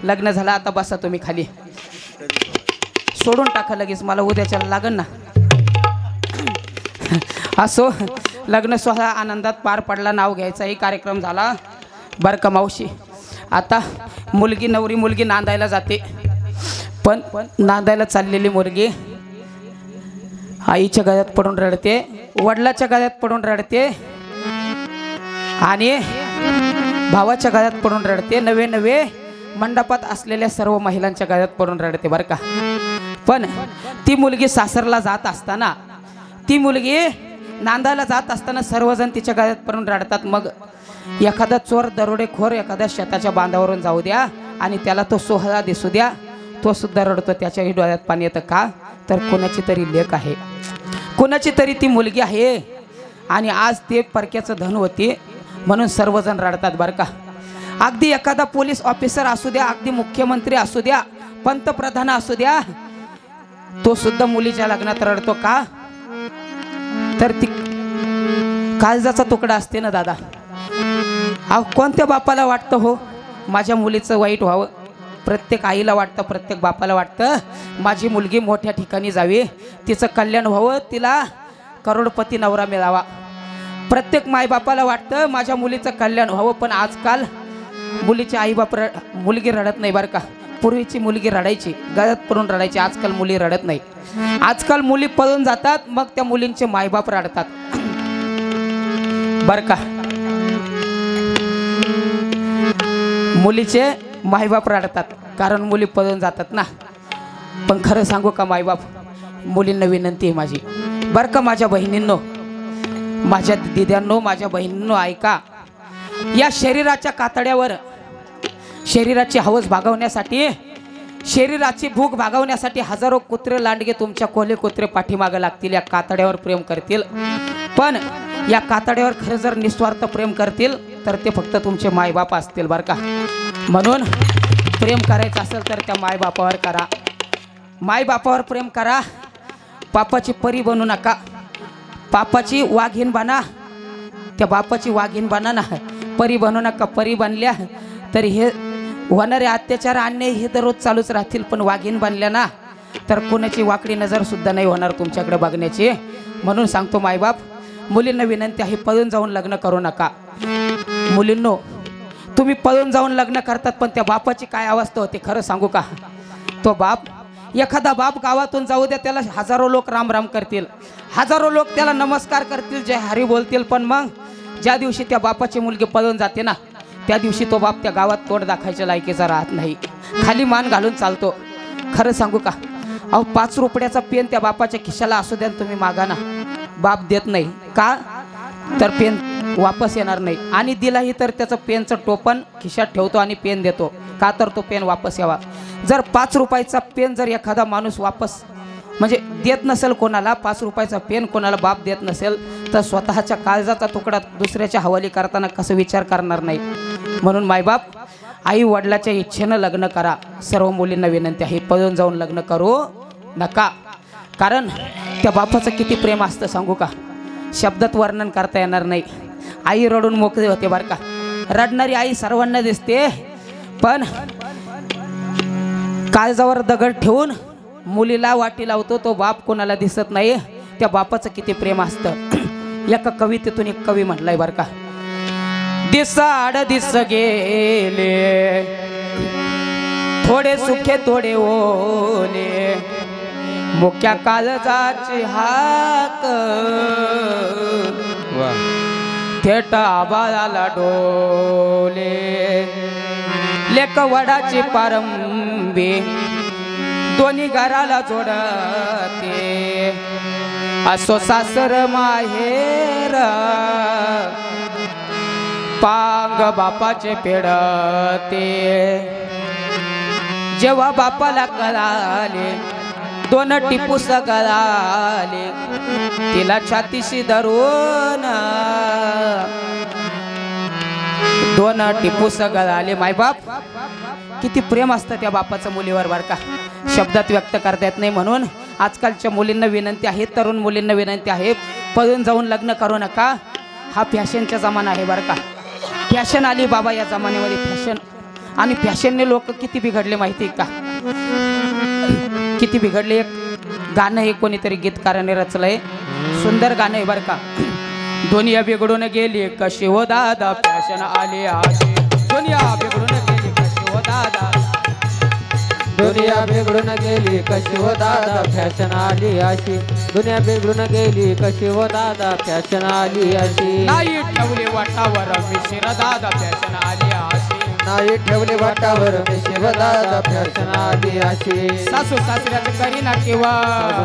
लग्न झालं, आता बसा तुम्ही खाली. सोडून टाका लगेच, मला उद्याच्याला लागन ना. असो, लग्न सोहळा आनंदात पार पडला. नाव घ्यायचाही कार्यक्रम झाला बरं का मावशी. आता मुलगी, नवरी मुलगी नांदायला जाते. पण नांदायला चाललेली मुलगी आईच्या गळ्यात पडून रडते, वडिलाच्या गळ्यात पडून रडते आणि भावाच्या गळ्यात पडून रडते. नवे नवे मंडपात असलेल्या सर्व महिलांच्या गळ्यात पडून रडते बरं का. पण ती मुलगी सासरला जात असताना, ती मुलगी नांदायला जात असताना सर्वजण तिच्या गळ्यात पडून रडतात. मग एखादा चोर दरोडेखोर एखाद्या शेताच्या बांधावरून जाऊ द्या आणि त्याला तो सोहळा दिसू द्या, तो सुद्धा रडतो. त्याच्याही डोळ्यात पाणी येतं का? तर कोणाची तरी लेक आहे, कोणाची तरी ती मुलगी आहे आणि आज ते परक्याचं धन होते म्हणून सर्वजण रडतात बरं का. अगदी एखादा पोलीस ऑफिसर असू द्या, अगदी मुख्यमंत्री असू द्या, पंतप्रधान असू द्या, तो सुद्धा मुलीच्या लग्नात रडतो का? तर ती काळजाचा तुकडा असते ना दादा. अहो, कोणत्या बापाला वाटतं हो माझ्या मुलीचं वाईट व्हावं? प्रत्येक आईला वाटतं, प्रत्येक बापाला वाटतं माझी मुलगी मोठ्या ठिकाणी जावी, तिचं कल्याण व्हावं, तिला करोडपती नवरा मिळावा. प्रत्येक मायबापाला वाटतं माझ्या मुलीचं कल्याण व्हावं. पण आजकाल मुलीचे आईबाप मुलगी रडत नाही बरं का. पूर्वीची मुलगी रडायची, गळ्यात पडून रडायची. आजकाल मुली रडत नाही. आजकाल मुली पळून जातात, मग त्या मुलींचे मायबाप रडतात बरं का. मुलीचे मायबाप रडतात कारण मुली पळून जातात ना. पण खरं सांगू का मायबाप, मुलींना विनंती आहे माझी बरं का, माझ्या बहिणींनो, माझ्या दिद्यांनो, माझ्या बहिणींनो, ऐका. या शरीराच्या कातड्यावर शरीराची हवस भागवण्यासाठी, शरीराची भूक भागवण्यासाठी हजारो कुत्रे लांडगे तुमच्या कोल्हे कुत्रे पाठीमागं लागतील, या कातड्यावर प्रेम करतील. पण या कातड्यावर खरं जर निस्वार्थ प्रेम करतील तर ते फक्त तुमचे मायबाप असतील बरं का. म्हणून प्रेम करायचं असेल तर त्या मायबापावर करा, मायबापावर प्रेम करा. पापाची परी बनू नका, पापाची वाघीण बना, त्या बापाची वाघीण बना ना, परी बनू नका. परी बनल्या तरी हे होणारे अत्याचार अन्याय हे दररोज चालूच राहतील, पण वाघीण बनल्या ना तर कोणाची वाकडी नजर सुद्धा नाही होणार तुमच्याकडे बघण्याची. म्हणून सांगतो मायबाप, मुलींना विनंती आहे, पळून जाऊन लग्न करू नका. मुलींनो, तुम्ही पळून जाऊन लग्न करतात, पण त्या बापाची काय अवस्था होते खरं सांगू का? तो बाप, एखादा बाप गावातून जाऊ द्या, त्याला हजारो लोक राम राम करतील, हजारो लोक त्याला नमस्कार करतील, जय हरी बोलतील, पण मग ज्या दिवशी त्या बापाची मुलगी पळून जाते ना, त्या दिवशी तो बाप त्या गावात तोंड दाखवायच्या लायकीचा राहत नाही, खाली मान घालून चालतो. खरं सांगू का? अहो 5 रुपयाचा पेन त्या बापाच्या खिशाला असू द्या, तुम्ही मागा ना, बाप देत नाही का? तर पेन वापस येणार नाही, आणि दिलाही तर त्याचं पेनचं टोपण खिशात ठेवतो आणि पेन देतो का? तर तो पेन वापस यावा. जर 5 रुपयाचा पेन जर एखादा माणूस वापस म्हणजे देत नसेल कोणाला, 5 रुपयाचा पेन कोणाला बाप देत नसेल, तर स्वतःच्या काळजाचा तुकडा दुसऱ्याच्या हवाली करताना कसं विचार करणार नाही. म्हणून मायबाप, आई वडिलाच्या इच्छेनं लग्न करा. सर्व मुलींना विनंती आहे, पळून जाऊन लग्न करू नका. कारण त्या बापाचं किती प्रेम असतं सांगू का? शब्दात वर्णन करता येणार नाही. आई रडून मोकळी होते बरं का. रडणारी आई सर्वांना दिसते, पण काळजावर दगड ठेवून मुलीला वाटी लावतो तो बाप कोणाला दिसत नाही. त्या बापाचं किती प्रेम असतं. एका कवितेतून एक कवी म्हटलाय बरं का, दिसाड दिस गेले थोडे सुखे थोडे ओले, मुक्या काळजाची हाक थेट आबाळाला डोले, लेक वडाची पारंबी दोन्ही घराला जोडते, असो सासर माहेर पांग बापाचे पेडते. जेव्हा बापाला कळाले 2 टिपूस गळाले, तिला छातीशी धरून 2 टिपूस गळाले. मायबाप, किती प्रेम असतं त्या बापाचं मुलीवर बरं का, शब्दात व्यक्त करता येत नाही. म्हणून आजकालच्या मुलींना विनंती आहे, तरुण मुलींना विनंती आहे, पळून जाऊन लग्न करू नका. हा फॅशनचा जमाना आहे बरं का. फॅशन आली बाबा या जमान्यामध्ये, फॅशन. आणि फॅशनने लोक किती बिघडले माहिती का? किती बिघडले. एक गाणं हे कोणीतरी गीतकाराने रचलंय, सुंदर गाणं आहे बरं का. दुनिया बिघडून गेली कशी हो दादा, फॅशन आली आशी. दुनिया बिघडून गेली कशी हो दादा, दुनिया बिघडून गेली कशी हो दादा, फॅशन आली अशी. दुनिया बिघडून गेली कशी हो दादा, फॅशन आली अशी. नाही ठेवले वाटावर मिशिर दादा, फॅशन आली आशी. नाही ठेवले वाटावर मिशिर दादा, फॅशन आली अशी. सासू सासऱ्याचं करी ना किंवा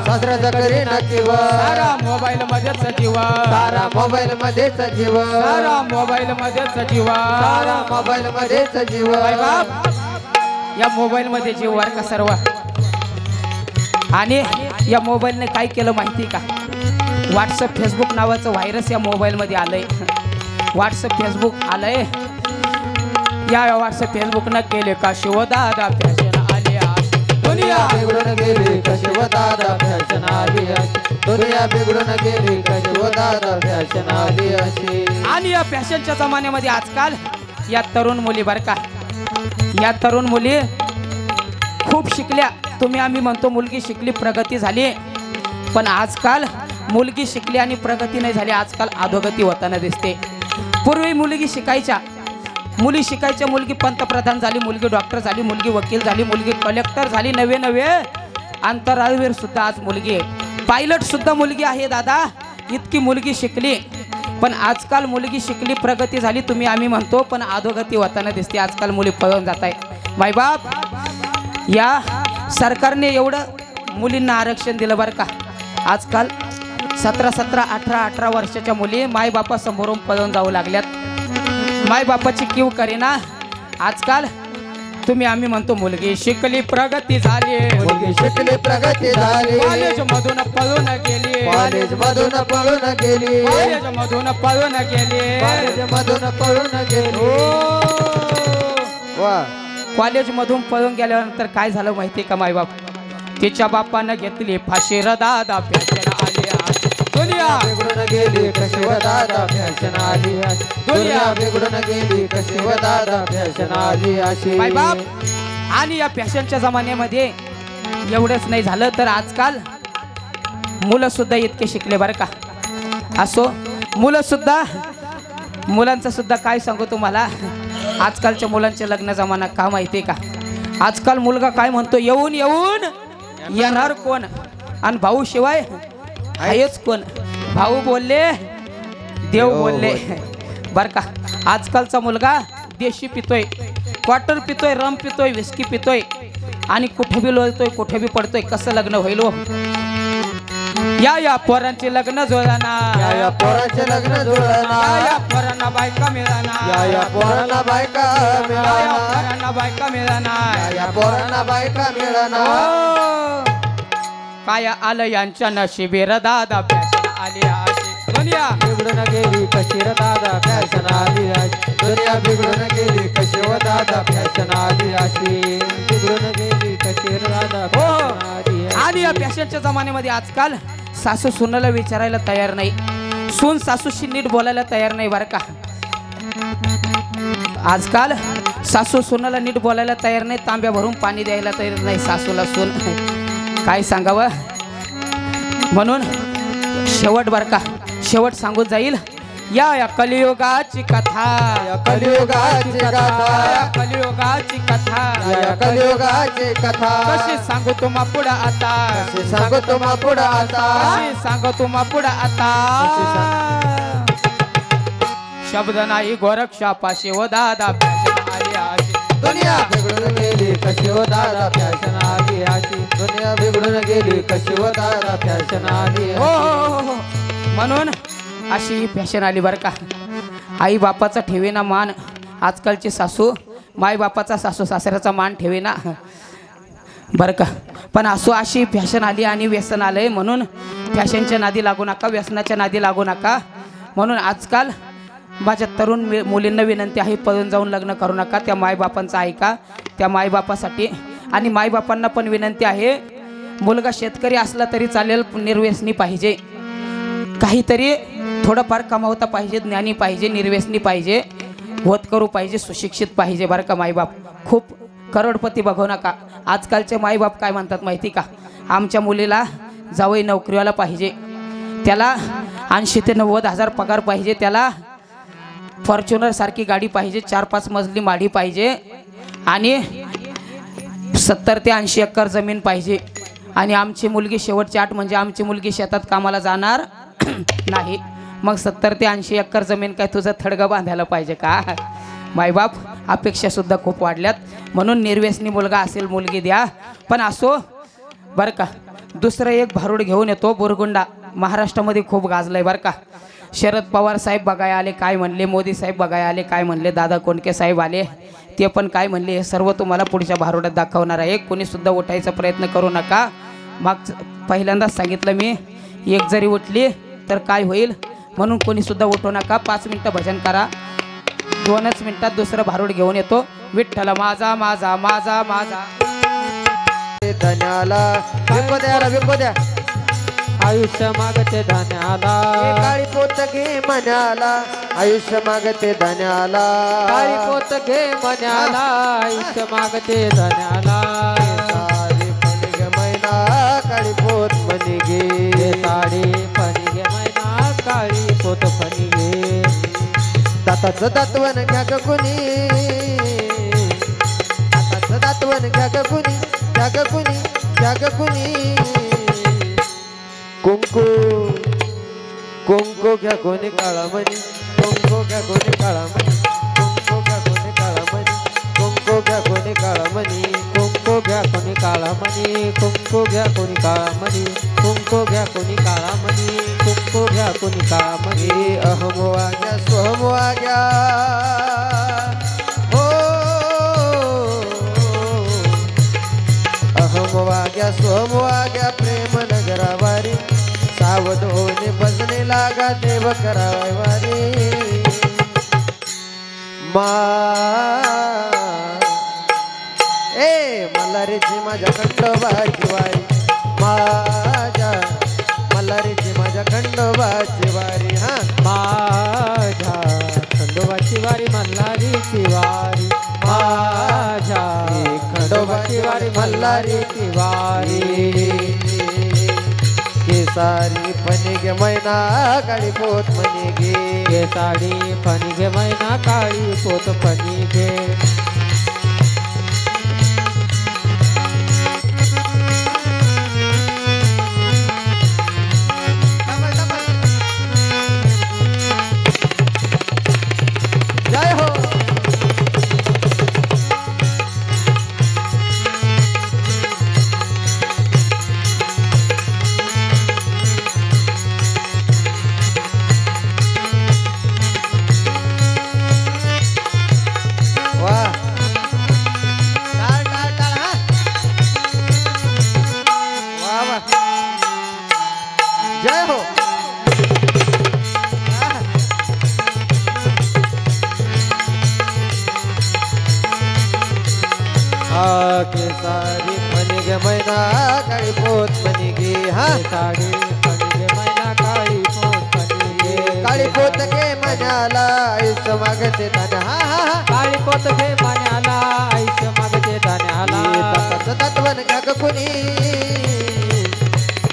सासऱ्याचं करी ना किंवा, सारा मोबाईल मध्येच जीवा, सारा मोबाईल मध्येच जीव, सारा मोबाईल मध्येच जीवा, सारा मोबाईल मध्येच जीव. या मोबाईल मध्ये जीव वर का सर्व. आणि या मोबाईलने काय केलं माहिती का? व्हॉट्सअप फेसबुक नावाचं व्हायरस या मोबाईल मध्ये आलंय. व्हॉट्सअप फेसबुक आलंय, या व्हॉट्सअप फेसबुकनं केले का शिव दादा, फॅशन आली आशी. दुनिया बिघडून गेली कशी हो दादा, फॅशन आली अशी. दुनिया बिघडून गेली कशी हो दादा, फॅशन आली अशी. आणि या फॅशनच्या जमान्यामध्ये आजकाल या तरुण मुली बरं का, या तरुण मुली खूप शिकल्या. तुम्ही आम्ही म्हणतो मुलगी शिकली प्रगती झाली, पण आजकाल मुलगी शिकली आणि प्रगती नाही झाली, आजकाल अधोगती होताना दिसते. पूर्वी मुलगी शिकायच्या, मुलगी पंतप्रधान झाली, मुलगी डॉक्टर झाली, मुलगी वकील झाली, मुलगी कलेक्टर झाली, नवे नवे आंतरराष्ट्रीय सुद्धा आज मुलगी आहे, पायलट सुद्धा मुलगी आहे दादा. इतकी मुलगी शिकली, पण आजकाल मुलगी शिकली प्रगती झाली तुम्ही आम्ही म्हणतो, पण अधोगती होताना दिसते. आजकाल मुली पळून जात आहे. मायबाप, या सरकारने एवढं मुलींना आरक्षण दिलं बरं का. आजकाल 17, 18 वर्षाच्या मुली मायबापासमोरून पळून जाऊ लागल्यात. मायबापाची कीव करेना. आजकाल तुम्ही आम्ही म्हणतो मुलगी शिकली प्रगती झाली, मुलगी शिकली प्रगती झाली, कॉलेज मधून पळून गेली, कॉलेज मधून पळून गेली, कॉलेज मधून पळून गेली, कॉलेज मधून पळून गेली. वा, कॉलेज मधून पळून गेल्यानंतर काय झालं माहिती का? मायबाप तिच्या बापानं घेतली फाशी र दादा, फॅशन आली आशी. दुनिया बिघडून गेली कशी व दादा फॅशन आली अशी दुनिया बिघडून गेली कशी व दादा फॅशन आली अशी माय बाप. आणि या फॅशनच्या जमान्यामध्ये एवढंच नाही झालं तर आजकाल मुलं सुद्धा इतके शिकले बरं का. असो मुलं सुद्धा मुलांचं सुद्धा काय सांगू तुम्हाला. आजकालच्या मुलांचे लग्न जमाना का माहिती का. आजकाल मुलगा काय म्हणतो येऊन येऊन येणार कोण आणि भाऊ शिवाय आहेच कोण. भाऊ बोलले देव बोलले बर का. आजकालचा मुलगा देशी पितोय क्वार्टर पितोय रम पितोय विस्की पितोय आणि कुठे बी लोळतोय कुठे बी पडतोय. कसं लग्न होईल हो. या पोरांचे लग्न जुळाना या पोराचे लग्न जुळना या पोरांना बायका मिळाना या पोराला बायका या मिळाना पोरांना बायका मिळाना. या पोराला बायका मिळाना काय आलं यांच्या नशिबीर दादा फॅशन आली अशी दुनिया बिघडून गेली कशी रे दादा फॅशन आली अशी दुनिया बिघडून गेली कशी व दादा फॅशन आली अशी बिघडून गेली कशी रे दादा फॅशन आली अशी. आणि या फॅशनच्या जमान्यामध्ये आजकाल सासू सुनाला विचारायला तयार नाही. सून सासूशी नीट बोलायला तयार नाही बरं का. आजकाल सासू सुनाला नीट बोलायला तयार नाही. तांब्या भरून पाणी द्यायला तयार नाही सासूला सून. काय सांगावं. म्हणून शेवट बर का शेवट सांगून जाईल या कलियुगाची कथा या कलियुगाची गाथा या कलियुगाची कथा या कलियुगाची कथा कशी सांगू तुम्हा पुढं आता कशी सांगू तुम्हा पुढं आता कशी सांगू तुम्हा पुढं आता. शब्द नाही गोरक्षापाशी व दादा फॅशन आली अशी दुनिया बिघडून गेली कशी व दादा फॅशन आली अशी दुनिया बिघडून गेली कशी व दादा फॅशन आली हो, अशी. हो, हो, हो. म्हणून अशी ही फॅशन आली बरं का. आई बापाचा ठेवेना मान. आजकालची सासू माई बापाचा सासू सासऱ्याचा मान ठेवेना बरं का. पण असो अशी फॅशन आली आणि व्यसन आलंय. म्हणून फॅशनच्या नादी लागू नका व्यसनाच्या नादी लागू नका. म्हणून आजकाल माझ्या तरुण मुलींना विनंती आहे पळून जाऊन लग्न करू नका. त्या मायबापांचं ऐका. त्या मायबापासाठी आणि मायबापांना पण विनंती आहे मुलगा शेतकरी असला तरी चालेल निर्व्यसनी पाहिजे. काहीतरी थोडंफार कमावता पाहिजे ज्ञानी पाहिजे निर्व्यसनी पाहिजे होतकरू पाहिजे सुशिक्षित पाहिजे बरं का. मायबाप खूप करोडपती बघू नका. आजकालचे मायबाप काय म्हणतात माहिती का. आमच्या मुलीला जावई नोकरीवाला पाहिजे. त्याला 80 ते 90 हजार पगार पाहिजे. त्याला फॉर्च्युनर सारखी गाडी पाहिजे. 4-5 मजली माडी पाहिजे आणि 70 ते 80 एकर जमीन पाहिजे. आणि आमची मुलगी शेवटची अट म्हणजे आमची मुलगी शेतात कामाला जाणार नाही. मग 70 ते 80 एकर जमीन काय तुझं थडगं बांधायला पाहिजे का. मायबाप अपेक्षासुद्धा खूप वाढल्यात. म्हणून निर्व्यसनी मुलगा असेल मुलगी द्या. पण असो बरं का. दुसरं एक भारूड घेऊन येतो. बुरगुंडा महाराष्ट्रामध्ये खूप गाजलंय बरं का. शरद पवार साहेब बघायला आले काय म्हणले. मोदी साहेब बघायला आले काय म्हणले. दादा कोंडके साहेब आले ते पण काय म्हणले. हे सर्व तुम्हाला पुढच्या भारूडात दाखवणार आहे. कोणीसुद्धा उठायचा प्रयत्न करू नका. मग पहिल्यांदाच सांगितलं मी एक जरी उठली तर काय होईल. म्हणून कोणीसुद्धा उठू नका. 5 मिनटं भजन करा. 2च मिनिटात दुसरं भारूड घेऊन येतो. विठ्ठल माझा माझा माझा माझा धन्याला विको द्या आयुष्य मागते धान्याला काळी पोत घे मन्याला आयुष्य मागते धन्याला काळी पोत घे मन्याला आयुष्य मागते धान्याला साडी फणी मैना काळी पोत मनी घे साडी फणी घे मैना काळी पोत फणी घे दाताचं दातवन घ्या ग कुणी दाताचं दातवन घ्या ग कुणी घ्या ग कुणी घ्या ग कुणी कुंकू कुंकू घ्या कोणी काळा मणी कुंकू घ्या कोणी काळा मणी कुंकू घ्या कोणी काळा मणी कुंकू घ्या कोणी काळा मणी कुंकू घ्या कोणी काळा मणी कुंकू घ्या कोणी काळा मणी कुंकू घ्या कोणी काळा मणी कुंकू घ्या कोणी काळा मणी अहम वाग्या सोहम वाग्या हो अहम वाग्या सोहम वाग्या प्रेम नगरावारी सावध होणे भजने लागा देव करावाय वारी मल्हारीची माझ्या खंडोबाची वारी माझ्या मल्हारीची माझ्या खंड खंडोबाची वारी हा माझ्या खंडोबाची वारी मल्हारीची वारी माझ्या खंडोबाची वारी मल्हारीची वारी केसारी फणिगे मैना काळी पोत फणिगे केसारी फणिगे मैना काळी पोत फणिगे जय हो वाह टाळ टाळ टाळ हा वाह वाह जय हो केसारी फणिगे मैना काळी पोत फणिगे हा केसारी फणिगे मैना काळी पोत फणिगे काळी पोत घे मनाला आयुष्य मागते धन हा हा हा काळी पोत घे मण्याला आयुष्य मागते धान्याला तसं तत्वन घ्या ग कुणी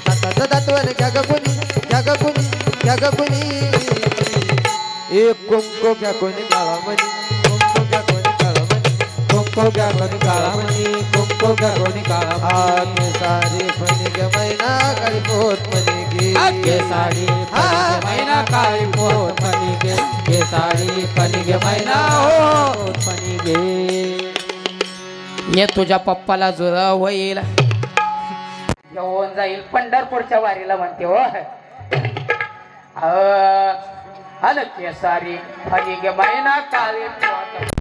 तसं तत्वन घ्या ग कुणी घ्या ग कुणी घ्या ग कुणी एक कुंकू घ्या कोणी काळामणी कुंकू घ्या कोणी काळामणी कुंकू घ्या कोणी काळा मणी कुंकू घ्या कोणी काळा मणी सारी फणिगे मैना काळी पोत फणिगे केसारी फणिगे मैना काळी पोत फणिगे केसारी फणिगे मैना पोत फणिगे ये तुझ्या पप्पाला जुळा होईल येऊन जाईल पंढरपूरच्या वारीला म्हणते हो अन केसारी फणिगे मैना काळी पोत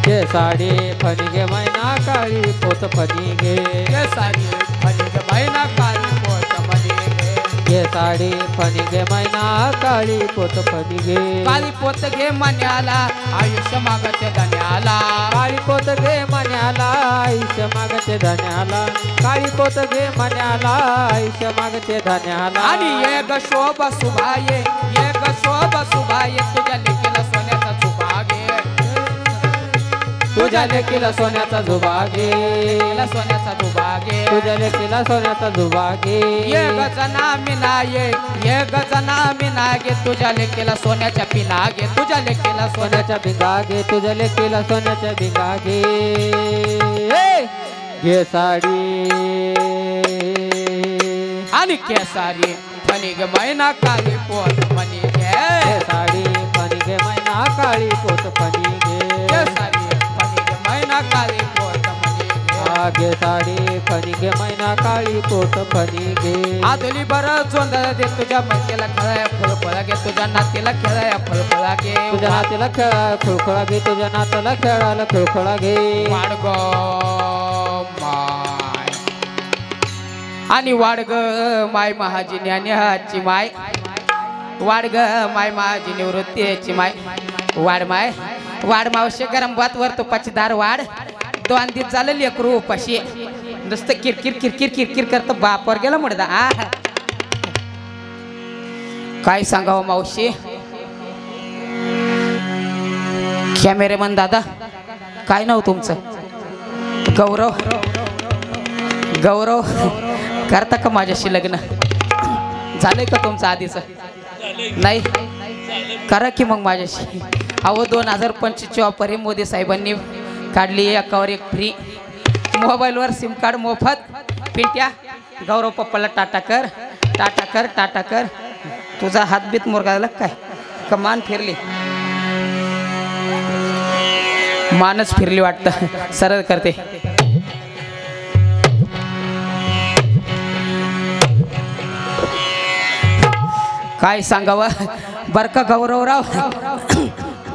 केसारी फणिगे मैना काळी पोत फणिगे केसारी फणिगे मैना काळी पोत फणिगे केसारी फणिगे मैना काळी पोत फणिगे काळी पोत घे मन्याला आयुष्य मागते धन्याला काळी पोत घे मण्याला आयुष्य मागते धान्याला काळी पोत घे मण्याला आयुष्य मागते धान्याला आणि एक शोभ सुभाये एक शोभ सुभाये तुझ्या लेकीला सोन्याचा झुबागे तुझ्या लेकीला सोन्याचा झुबागे लेकीला सोन्याचा झुबागे तुझ्या लेकीला सोन्याचा झुबागे ये गजना मिनाये ये गजना मिनागे तुझ्या लेकीला सोन्याच्या पिनागे तुझ्या लेकीला सोन्याच्या भिंगागे तुझ्या लेकीला सोन्याच्या भिंगागे घे साडी आणि केसारी फणिगे मैना काळी पोत फणिगे घे साडी फणिगे मैना काळी पोत फणिगे केसारी फणिगे मैना काळी पोत फणिगे घे साडी फणिगे मैना काळी पोत फणिगे आदली बरं चोंदळ दे तुझ्या मक्केला खेळाया फळफळा घे तुझ्या नातीला खेळाया फळफळा घे तुझ्या नातीला खेळा खुळखुळा घे तुझ्या नाताला खेळायला खुळखुळा घे वाडग माय आणि वाडग माय महाजी ज्ञानाची माय वाडग माय महाजी निवृत्तीची माय वाड माय वाड मावशे गरम भात वर तुपाची दार वाड दोन दिवस झालं लेकरू उपाशी नुसतं किरकिर किरकिर किरकिर करत बापावर गेला मुडदा काय सांगावं मावशी कॅमेरेमन दादा काय नाव तुमचं गौरव गौरव करता का माझ्याशी लग्न झालंय का तुमचं आधीच नाही करा की मग माझ्याशी अहो 2025 ऑफर आहे मोदी साहेबांनी काढली एकावर एक फ्री मोबाईलवर सिम कार्ड मोफत पिंट्या गौरव पप्पाला टाटा कर टाटा कर टाटा कर तुझा हातबीत मुरगाला काय कमान फिरली मानच फिरली वाटतं सरळ करते काय सांगावं बरं का गौरवराव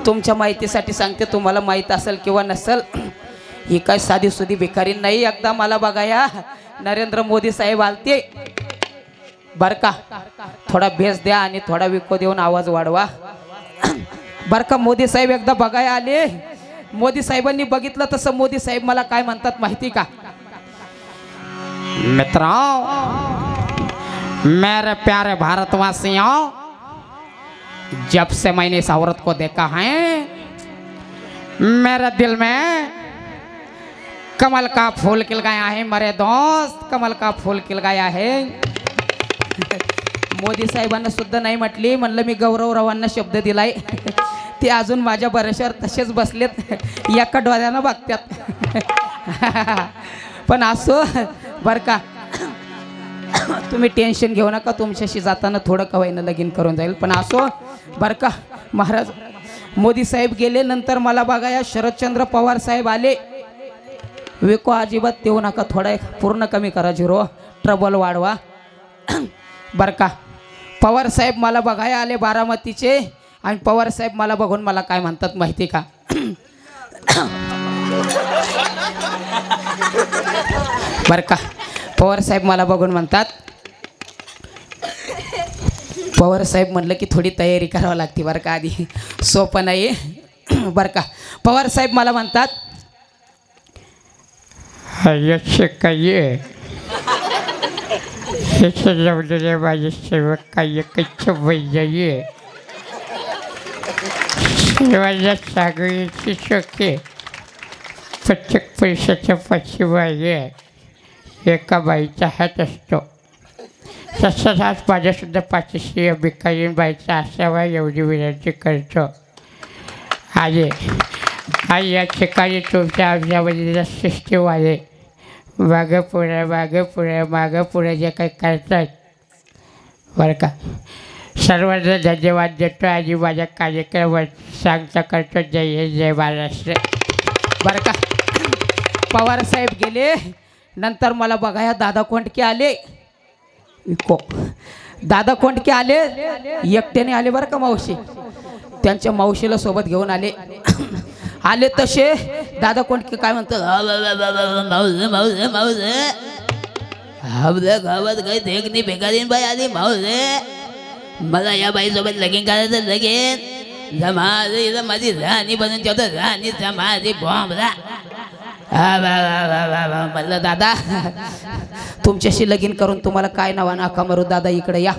तुमच्या माहितीसाठी सांगते तुम्हाला माहीत असेल किंवा नसेल ही काय साधी सुधी भिकारी नाही एकदा मला बघाया नरेंद्र मोदी साहेब आलते बर का थोडा बेस द्या आणि थोडा विको देऊन आवाज वाढवा बर का मोदी साहेब एकदा बघाया आले मोदी साहेबांनी बघितलं तसं मोदी साहेब मला काय म्हणतात माहिती का मित्रांनो मेरे प्यारे भारतवासियों, जब से मैंने इस औरत को देखा है मेरे दिल में कमल का फूल खिल गया है मेरे दोस्त, कमल का फूल खिल गया है. मोदी साहेबांना सुद्धा नाही म्हटली, म्हणलं मी गौरवरावांना शब्द दिलाय. ते अजून माझ्या बऱ्याचशावर तसेच बसलेत, एका डोळ्यानं बघतात. पण असो बरं का, तुम्ही टेन्शन घेऊ नका, तुमच्याशी जाताना थोडं कवाईनं लगीन करून जाईल. पण असो बरं का महाराज, मोदी साहेब गेले, नंतर मला बघा या शरदचंद्र पवार साहेब आले. विको अजिबात देऊ नका, थोडा पूर्ण कमी करा, झिरो ट्रबल वाढवा. बरं का पवार साहेब मला बघायला आले बारामतीचे, आणि पवार साहेब मला बघून मला काय म्हणतात माहिती का? बरं का पवार साहेब मला बघून म्हणतात, पवार साहेब म्हणलं की थोडी तयारी करावी लागते बरं का, आधी सोपं नाही. बरं का पवार साहेब मला म्हणतात, काय जमलेले माझे सेवक काय कच्छ वैजाये सेवाच्या सागरीची शोके प्रत्येक पैशाच्या पाठीमागे एका बाईचा हात असतो. तसाच हात माझ्यासुद्धा पाठीशी भिकारीन बाईचा असावा एवढी विनंती करतो. आणि या ठिकाणी तुमच्या आमच्यामध्ये सिस्टीम आहे, मागं पुढे जे काही करतात बरं का, सर्वांना धन्यवाद देतो आणि माझ्या कार्यक्रमात सांगता करतो जय हिंद जय महाराष्ट्र. बरं का पवार साहेब गेले, नंतर मला बघाया दादा कोंडके आले. इको दादा कोंडके आले, एकट्याने आले बरं का मावशी, त्यांच्या मावशीला सोबत घेऊन आले. आले तसे दादा कोंडके काय म्हणतात, आपल्या गावात काही देख नाही बेकारीन बाई आली मावले, मला या बाईसोबत लगीन करायचं. लगीन जमा माझी राणी बनून ठेवतो, राणी माझी बॉम्बला. म्हणलं दादा तुमच्याशी लगीन करून तुम्हाला काय नावा नाका मारू, दादा इकडे या.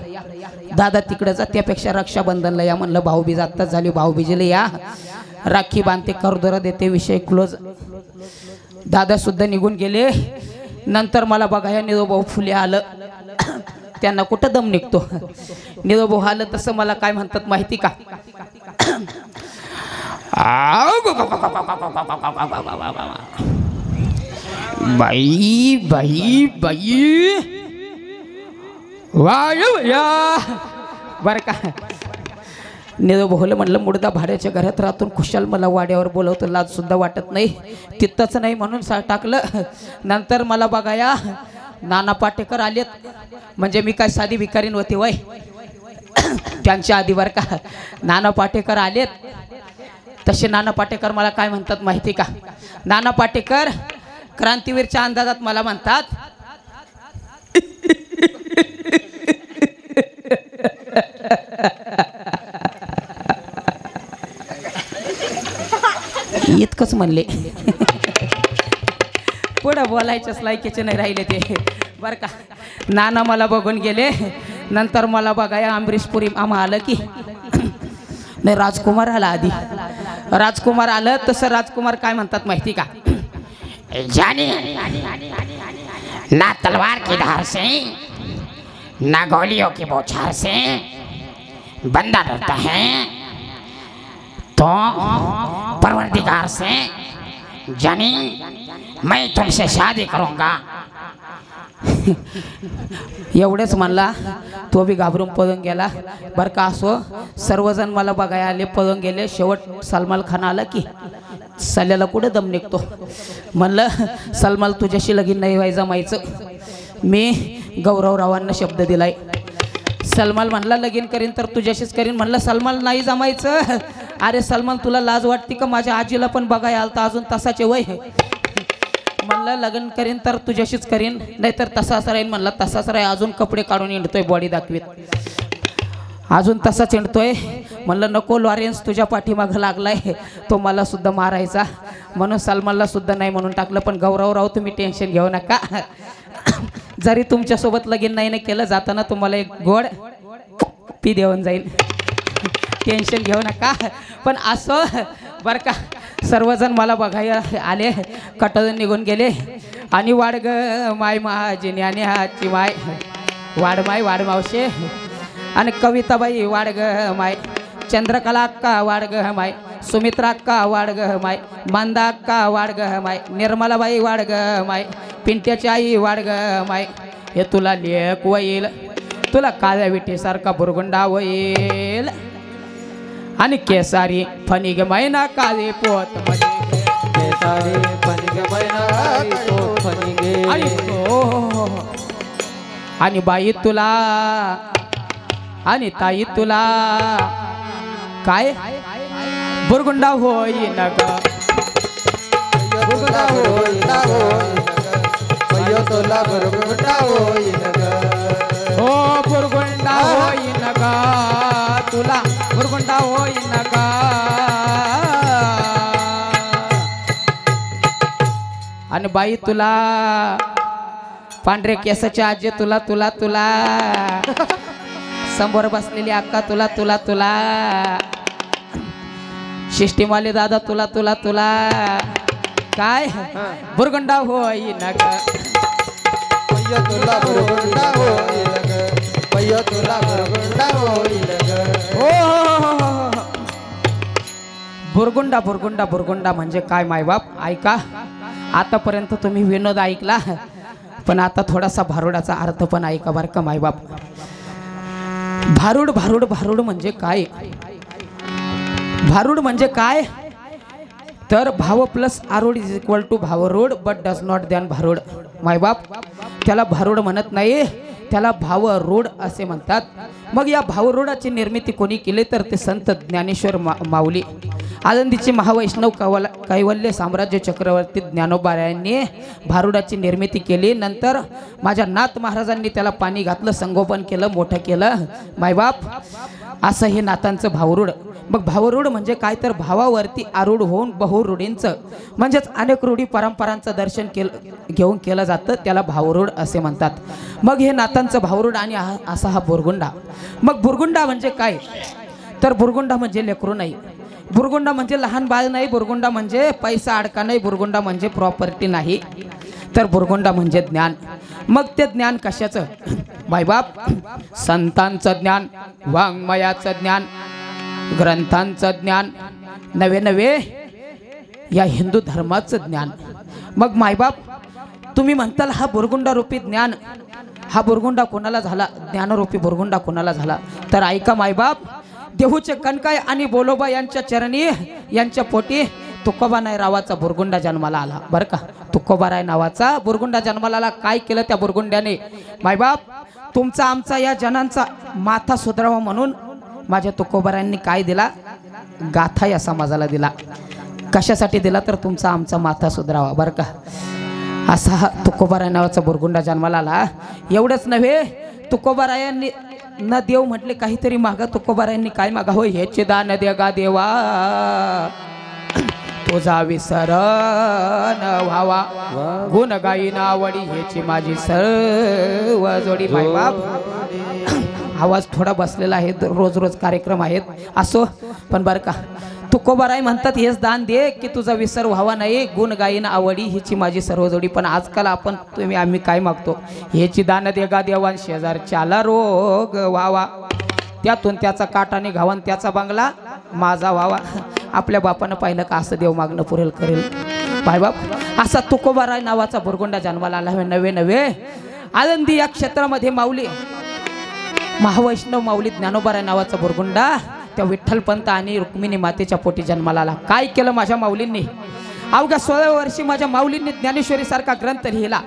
दादा तिकडे जा, त्यापेक्षा रक्षाबंधनला या. म्हणलं भाऊबीज आत्ताच झाली, भाऊबीजेला या, राखी बांधते, करदोरा देते, विषय क्लोज. दादा सुद्धा निघून गेले. नंतर मला बघाया निरोभाऊ फुले आलं. त्यांना कुठं दम निघतो, निरोभाऊ आलं तसं मला काय म्हणतात माहिती का? बाई बाई बाई वाया बरं का. निरोभाऊला म्हणलं मुडदा भाड्याच्या घरात राहतून खुशाल मला वाड्यावर बोलवतं, लाज सुद्धा वाटत नाही, तिथंच नाही म्हणून टाकलं. नंतर मला बघाया नाना पाटेकर आलेत, म्हणजे मी काय साधी भिकारीन होती वय, त्यांच्या आधी बरं का नाना पाटेकर आलेत. तसे नाना पाटेकर मला काय म्हणतात माहिती का? नाना पाटेकर क्रांतीवीरच्या अंदाजात मला म्हणतात, इतकंच म्हणले, पुढं बोलायच्याच लायकीचे नाही राहिले ते बरं का. नाना मला बघून गेले. नंतर मला बघाया अमरीशपुरी आम्हा आलं की नाही, राजकुमार आला आधी. राजकुमार आलं तसं राजकुमार काय म्हणतात माहिती का? जाने ना तलवार की धार से ना गोलियों की बौछार से बंदा डरता है तो परवरदिगार से, जानी मैं तुमसे शादी करूंगा. एवढेच म्हणला, तो बी घाबरून पळून गेला बरं का. असो सर्वजण मला बघायला आले, पळून गेले. शेवट सलमान खान आला की सल्याला कुठे दम निघतो. म्हणलं सलमान तुझ्याशी लगीन नाही व्हायचं जमायचं, मी गौरवरावांना शब्द दिलाय. सलमान म्हणला लगीन करीन तर तुझ्याशीच करीन. म्हणलं सलमान नाही जमायचं. अरे सलमान तुला लाज वाटते का? माझ्या आजीला पण बघायला आलता, अजून तसाचे वय. म्हणलं लग्न करीन तर तुझ्याशीच करीन, नाहीतर तसाच राहीन. म्हणलं तसाच राही, अजून कपडे काढून येतोय बॉडी दाखवीत, अजून तसाच येतोय. म्हणलं नको, लॉरेन्स तुझ्या पाठीमागं लागलाय, तो मला सुद्धा मारायचा, म्हणून सलमानला सुद्धा नाही म्हणून टाकलं. पण गौरवराव तुम्ही टेन्शन घेऊ नका, जरी तुमच्यासोबत लगीन नाही केलं जाताना तुम्हाला एक गोड पी देऊन जाईल, टेन्शन घेऊ नका. पण असं बरं का, सर्वजण मला बघायला आले, कटळून निघून गेले. आणि वाडग माय माझी ज्ञानाची माय, वाडमाय वाडमावशे, आणि कविताबाई वाडग माय, चंद्रकला अक्का वाडग माय, सुमित्रा अक्का वाडग माय, मांदा अक्का वाडग माय, निर्मलाबाई वाडग माय, पिंट्याची आई वाडग माय. हे तुला लेक होईल, तुला काळ्या विठीसारखा बुरगुंडा होईल. आणि केसारी फणिग मैना काळी पोत मध्ये, केसारी फणिग मैना काळी पोत फणिगे. आणि बाई तुला आणि ताई तुला काय बुरगुंडा होईन ग, बुरगुंडा होईन तुला बुरगुंडा होईन ग. हो बुरगुंडा होईन ग, तुला बुरगुंडा होईन ग. आणि बाई तुला पांढरे केसाच्या आजी तुला तुला तुला, समोर बसलेली अक्का तुला तुला तुला, शिष्टीमाले दादा तुला तुला तुला काय बुरगुंडा होईन ग. तुला बुरगुंडा होईन ग, तुला बुरगुंडा होईन ग. हो बुरगुंडा बुरगुंडा बुरगुंडा म्हणजे काय मायबाप ऐका. आतापर्यंत तुम्ही विनोद ऐकला, पण आता थोडासा भारुडाचा अर्थ पण ऐका बरं का मायबाप. भारुड भारुड भारुड म्हणजे काय, भारुड म्हणजे काय तर भाव प्लस आरूड इज इक्वल टू भावरूड बट डज नॉट दॅन भारुड. मायबाप त्याला भारुड म्हणत नाही, त्याला भावरूढ असे म्हणतात. मग या भावरूढाची निर्मिती कोणी केली तर ते संत ज्ञानेश्वर माऊली, आळंदीचे महावैष्णव कैवल्य साम्राज्य चक्रवर्ती ज्ञानोबा यांनी भारुडाची निर्मिती केली. नंतर माझ्या नाथ महाराजांनी त्याला पाणी घातलं, संगोपन केलं, मोठं केलं. मायबाप असं हे नाथांचं भावरूढ. मग भावरूढ म्हणजे काय तर भावावरती आरूढ होऊन बहुरूढींचं म्हणजेच अनेक रूढी परंपरांचं दर्शन घेऊन केलं जातं, त्याला भावरूढ असे म्हणतात. मग हे नाथांचं भावरूढ आणि असा हा बुरगुंडा. मग बुरगुंडा म्हणजे काय तर बुरगुंडा म्हणजे लेकरू नाही, बुरगुंडा म्हणजे लहान बाळ नाही, बुरगुंडा म्हणजे पैसा अडका नाही, बुरगुंडा म्हणजे प्रॉपर्टी नाही, तर बुरगुंडा म्हणजे ज्ञान. मग ते ज्ञान कशाचं मायबाप, संतांचं ज्ञान, वाङ्मयाचं ज्ञान, ग्रंथांचं ज्ञान, नवे नवे या हिंदू धर्माचं ज्ञान. मग मायबाप तुम्ही म्हणताल हा बुरगुंडा रूपी ज्ञान, हा बुरगुंडा कोणाला झाला, ज्ञानरूपी बुरगुंडा कोणाला झाला तर ऐका मायबाप. देहूचे कणकाय आणि बोलोबा यांच्या चरणी यांच्या पोटी तुकोबाराय नावाचा बुरगुंडा जन्माला आला बरं का. तुकोबाराय नावाचा बुरगुंडा जन्माला आला. काय केलं त्या बुरगुंड्याने मायबाप, तुमचा आमचा या जनांचा माथा सुधारावा म्हणून माझ्या तुकोबारायांनी काय दिला, गाथा या समाजाला दिला. कशासाठी दिला तर तुमचा आमचा माथा सुधारावा बरं का. असा हा तुकोबाराय नावाचा बुरगुंडा जन्माला आला. एवढंच नव्हे, तुकोबारायांनी न देव म्हटले काहीतरी मागा, तुकोबारायांनी काय मागा, हो ह्याचे दान देगा देवा, तुझा विसरण व्हावा, गुण गाई नावडी ह्याची माझी सर्व जोडी. मायबाप आवाज थोडा बसलेला आहे, रोज रोज कार्यक्रम आहेत असो, पण बरं का तुकोबाराय म्हणतात हेच दान दे की तुझा विसर व्हावा नाही, गुण गायीन आवडी हिची माझी सर्व जोडी. पण आजकाल आपण तुम्ही आम्ही काय मागतो, ह्याची दान देगा देवान शेजारच्याला रोग व्हावा, त्यातून त्याचा काटाने घावन त्याचा बंगला माझा व्हावा. आपल्या बापानं पाहिलं का असं देव मागणं पुरेल करेल बाप. असा तुकोबाराय नावाचा बुरगुंडा जन्माला आला. नवे नवे आळंदी या क्षेत्रामध्ये माऊली, महावैष्णव माऊली ज्ञानोबाराय नावाचा बुरगुंडा त्या विठ्ठलपंत आणि रुक्मिणी मातेच्या पोटी जन्माला आला. काय केलं माझ्या माऊलींनी, अवघ्या 16व्या वर्षी माझ्या माऊलींनी ज्ञानेश्वरी सारखा ग्रंथ लिहिला.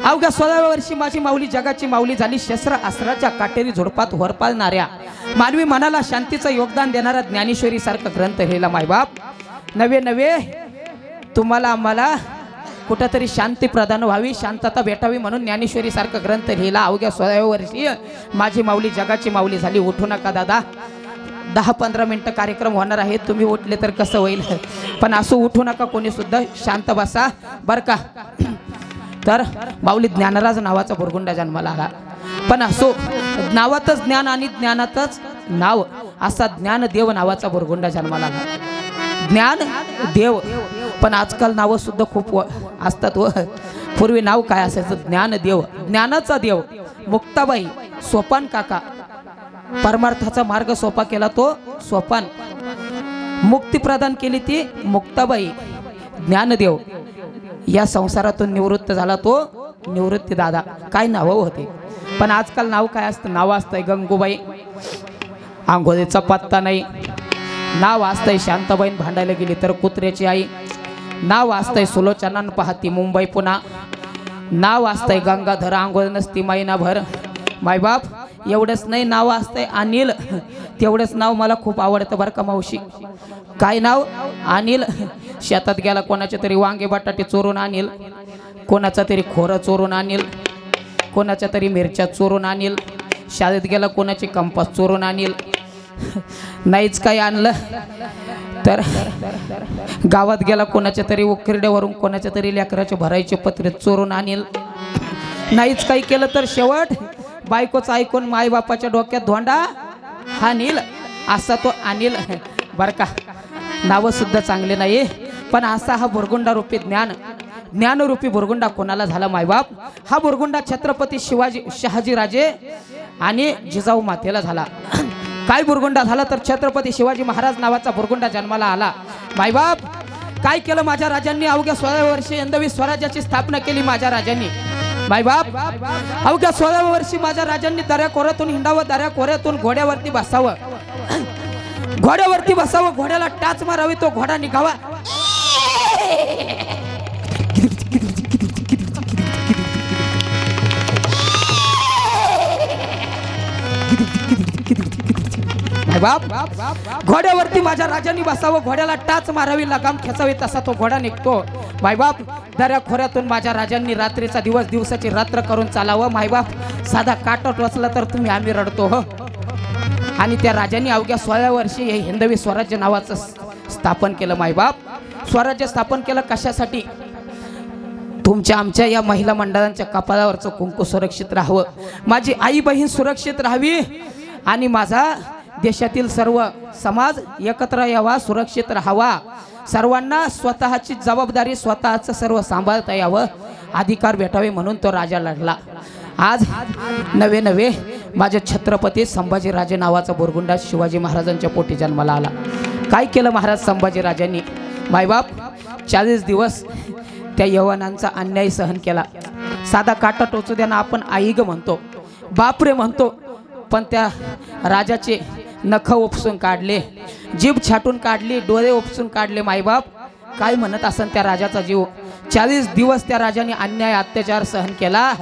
अवघ्या 16व्या वर्षी माझी माऊली जगाची माऊली झाली. शस्त्र अस्त्राच्या काटेरी झोडपात होरपाळणाऱ्या मानवी मनाला शांतीचं योगदान देणारा ज्ञानेश्वरी सारखा ग्रंथ लिहिला. मायबाप नवे नवे तुम्हाला आम्हाला कुठंतरी शांती प्रदान व्हावी, शांतता भेटावी म्हणून ज्ञानेश्वरी सारखा ग्रंथ लिहिला. अवघ्या 16व्या वर्षी माझी माऊली जगाची माऊली झाली. उठू नका दादा, 10-15 मिनटं कार्यक्रम होणार आहे, तुम्ही उठले तर कसं होईल, पण असं उठू नका कोणी सुद्धा, शांत बसा बरं का. तर माऊली ज्ञानराज नावाचा बुरगुंडा जन्माला आला. पण असो, नावातच ज्ञान आणि ज्ञानातच नाव असा ज्ञानदेव नावाचा बुरगुंडा जन्माला आला. ज्ञान देव, पण आजकाल नावं सुद्धा खूप असतात व पूर्वी नाव काय असायचं? ज्ञानदेव, ज्ञानाचा देव. मुक्ताबाई, सोपान काका, परमार्थाचा मार्ग सोपा केला तो सोपान, मुक्ती प्रदान केली ती मुक्ताबाई. ज्ञानदेव या संसारातून निवृत्त झाला तो निवृत्ती दादा. काय नावं होते, पण आजकाल नाव काय असतं? नाव असतंय गंगूबाई, आंघोळीचा पत्ता नाही. नाव असतंय शांताबाईन भांडायला गेली तर कुत्र्याची आई. नाव असतंय सुलोचनान पाहती मुंबई पुन्हा. नाव असतंय गंगाधर आंघोळ नसती महिनाभर. मायबाप एवढंच नाही, नाव असतंय अनिल. तेवढंच नाव मला खूप आवडतं बरं का मावशी. काय नाव? अनिल. शेतात गेला कोणाचे तरी वांगे बटाटे चोरून आणील, कोणाचा तरी खोरं चोरून आणील, कोणाच्या तरी मिरच्या चोरून आणील. शाळेत गेला कोणाची कंपास चोरून आणील. नाहीच काही आणलं तर गावात गेला कोणाच्या तरी उकिरड्यावरून कोणाच्या तरी लेकराचे भरायचे पत्रे चोरून आणील. नाहीच काही केलं तर शेवट बायकोचं ऐकून मायबापाच्या डोक्यात धोंडा हा नील असा तो अनिल. बरं का, नावं सुद्धा चांगले नाही, पण असा हा बुरगुंडा रूपी ज्ञानरूपी बुरगुंडा कोणाला झाला मायबाप? हा बुरगुंडा छत्रपती शहाजीराजे आणि जिजाऊ मातेला झाला. काय बुरगुंडा झाला तर छत्रपती शिवाजी महाराज नावाचा बुरगुंडा जन्माला आला. मायबाप काय केलं माझ्या राजांनी? अवघ्या 16 वर्षे हिंदवी स्वराज्याची स्थापना केली माझ्या राजांनी. मायबाप अवघ्या 16 वर्षी माझ्या राजांनी दऱ्या खोऱ्यातून हिंडावं, दऱ्या खोऱ्यातून घोड्यावरती बसावं, घोड्यावरती बसावं, घोड्याला टाच मारावी, तो घोडा निघावा. घोड्यावरती माझ्या राजांनी बसावं, घोड्याला टाच मारावी, लगाम खेचावी, तसा तो घोडा निघतो. मायबाप दऱ्या खोऱ्यातून माझ्या राजांनी रात्रीचा दिवस, दिवसाची रात्र करून चालावं. मायबाप साधा काटत वाचला तर तुम्ही आम्ही रडतो हो. आणि त्या राजांनी अवघ्या 16 वर्षी हे हिंदवी स्वराज्य नावाचं स्थापन केलं. मायबाप स्वराज्य स्थापन केलं कशासाठी? तुमच्या आमच्या या महिला मंडळांच्या कपाळावरचं कुंकू सुरक्षित राहावं, माझी आई बहीण सुरक्षित राहावी, आणि माझा देशातील सर्व समाज एकत्र यावा, सुरक्षित राहावा, सर्वांना स्वतःची जबाबदारी स्वतःचं सर्व सांभाळता यावं, अधिकार भेटावे म्हणून तो राजा लढला. आज नवे नवे माझे छत्रपती संभाजीराजे नावाचा बुरगुंडा शिवाजी महाराजांच्या पोटी जन्माला आला. काय केलं महाराज संभाजीराजांनी? मायबाप 40 दिवस त्या यवनांचा अन्याय सहन केला. साधा काटा टोचू द्याना आपण आई ग म्हणतो, बापरे म्हणतो, पण त्या राजाचे नख उपसून काढले, जीभ छाटून काढली, डोळे उपसून काढले. मायबाप काय म्हणत असन त्या राजाचा जीव? 40 दिवस त्या राजाने अन्याय अत्याचार सहन केला.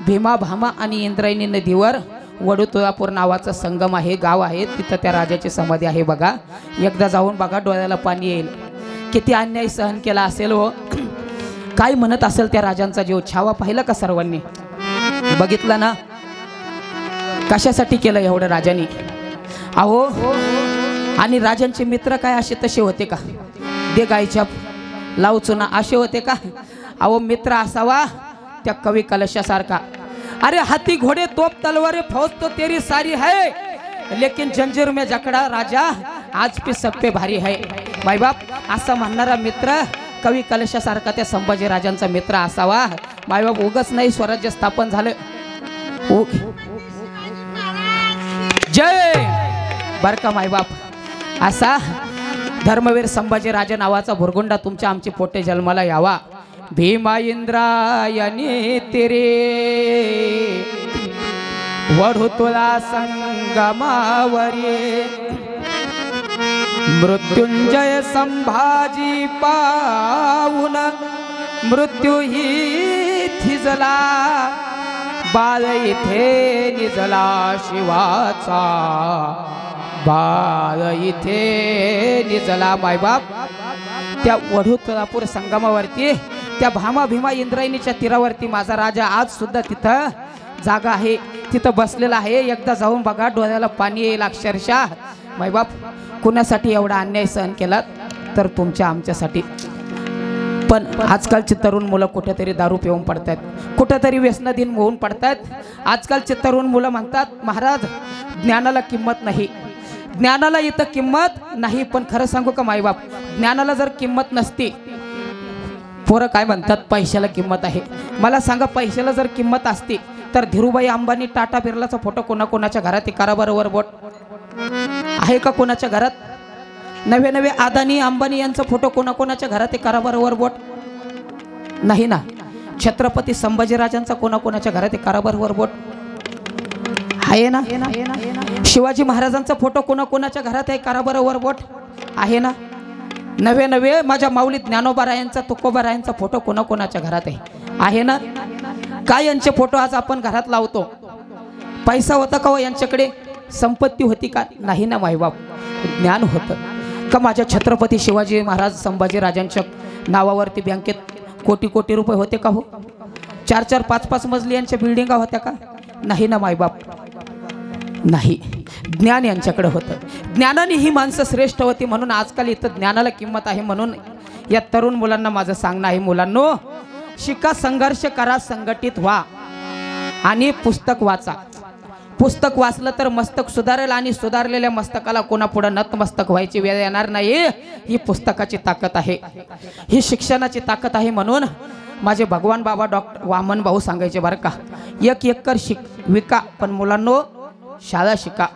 भीमा, भामा आणि इंद्रायणी नदीवर वडूतुळापूर नावाचा संगम आहे, गाव आहे, तिथं त्या राजाची समाधी आहे. बघा, एकदा जाऊन बघा, डोळ्याला पाणी येईल. किती अन्याय सहन केला असेल हो. काय म्हणत असेल त्या राजांचा जीव? छावा पाहिला का सर्वांनी? बघितला ना कशासाठी केलं एवढं राजांनी? अहो, आणि राजांचे मित्र काय असे तसे होते का? दे गायच्या लावचुना असे होते का? अहो, मित्र असावा त्या कवी कलशासारखा. अरे हाथी घोडे तोप तलवारे फौज तो तेरी सारी है, लेकिन जंजीर में जकड़ा राजा आज भी सब पे भारी है. मायबाप असा म्हणणारा मित्र कवी कलशासारखा त्या संभाजी राजांचा मित्र असावा. मायबाप उगच नाही स्वराज्य स्थापन झालं. जय बर का मायबाप. असा धर्मवीर संभाजी राजा नावाचा बुरगुंडा तुमच्या आमची पोटे जन्माला यावा. भीमा इंद्रायणी तेरे वढुतुला संगमावरी, मृत्युंजय संभाजी पाऊन मृत्यू ही थिजला, बाळ इथे निजला शिवाचा, बाळ इथे निजला. मायबाप त्या वढुतुळापूर संगमावरती, त्या भामा भीमा इंद्रायणीच्या तीरावरती माझा राजा आज सुद्धा तिथं जागा आहे, तिथं बसलेला आहे. एकदा जाऊन बघा, डोळ्याला पाणी येईल अक्षरशः. मायबाप कुणासाठी एवढा अन्याय सहन केला? तर तुमच्या आमच्यासाठी. पण आजकालची तरुण मुलं कुठेतरी दारू पिऊन पडतात, कुठेतरी व्यसनाधीन होऊन पडतात. आजकालचे तरुण मुलं म्हणतात महाराज ज्ञानाला किंमत नाही, ज्ञानाला इथं किंमत नाही. पण खरं सांगू का माईबाप, ज्ञानाला जर किंमत नसती, पोरं काय म्हणतात पैशाला किंमत आहे. मला सांगा पैशाला जर किंमत असती तर धीरूभाई अंबानी टाटा बिर्लाचा फोटो कोणाकोणाच्या घरात आहे? करा बरोबर बोट आहे का कोणाच्या घरात? नवे नवे अदानी अंबानी यांचा फोटो कोणाकोणाच्या घरात आहे? करा बरोबर बोट नाही ना. छत्रपती संभाजीराजांचा कोणाकोणाच्या घरात आहे? करा बरोबर बोट आहे ना. शिवाजी महाराजांचा फोटो कोणाकोणाच्या घरात आहे? करा बरोबर बोट आहे ना. नवे नवे माझ्या माऊली ज्ञानोबारायांचा तुकोबारायांचा फोटो कोणाकोणाच्या घरात आहे ना. काय यांचे फोटो आज आपण घरात लावतो? पैसा होता का हो यांच्याकडे? संपत्ती होती का? नाही ना माईबाप. ज्ञान होतं का? माझ्या छत्रपती शिवाजी महाराज संभाजीराजांच्या नावावरती बँकेत कोटी कोटी रुपये होते का हो? 4-4 5-5 मजली यांच्या बिल्डिंगा होत्या का? नाही ना माईबाप. नाही, ज्ञान यांच्याकडे होतं. ज्ञानाने ही माणसं श्रेष्ठ होती. म्हणून आजकाल इथं ज्ञानाला किंमत आहे. म्हणून या तरुण मुलांना माझं सांगणं आहे, मुलांनो शिका, संघर्ष करा, संघटित व्हा आणि पुस्तक वाचा. पुस्तक वाचलं तर मस्तक सुधारेल आणि सुधारलेल्या मस्तकाला कोणापुढं नतमस्तक व्हायची वेळ येणार नाही. ही पुस्तकाची ताकद आहे, ही शिक्षणाची ताकद आहे. म्हणून माझे भगवान बाबा डॉक्टर वामन भाऊ सांगायचे बरं का, 1 एकर विका पण मुलांनो शाळा शिका.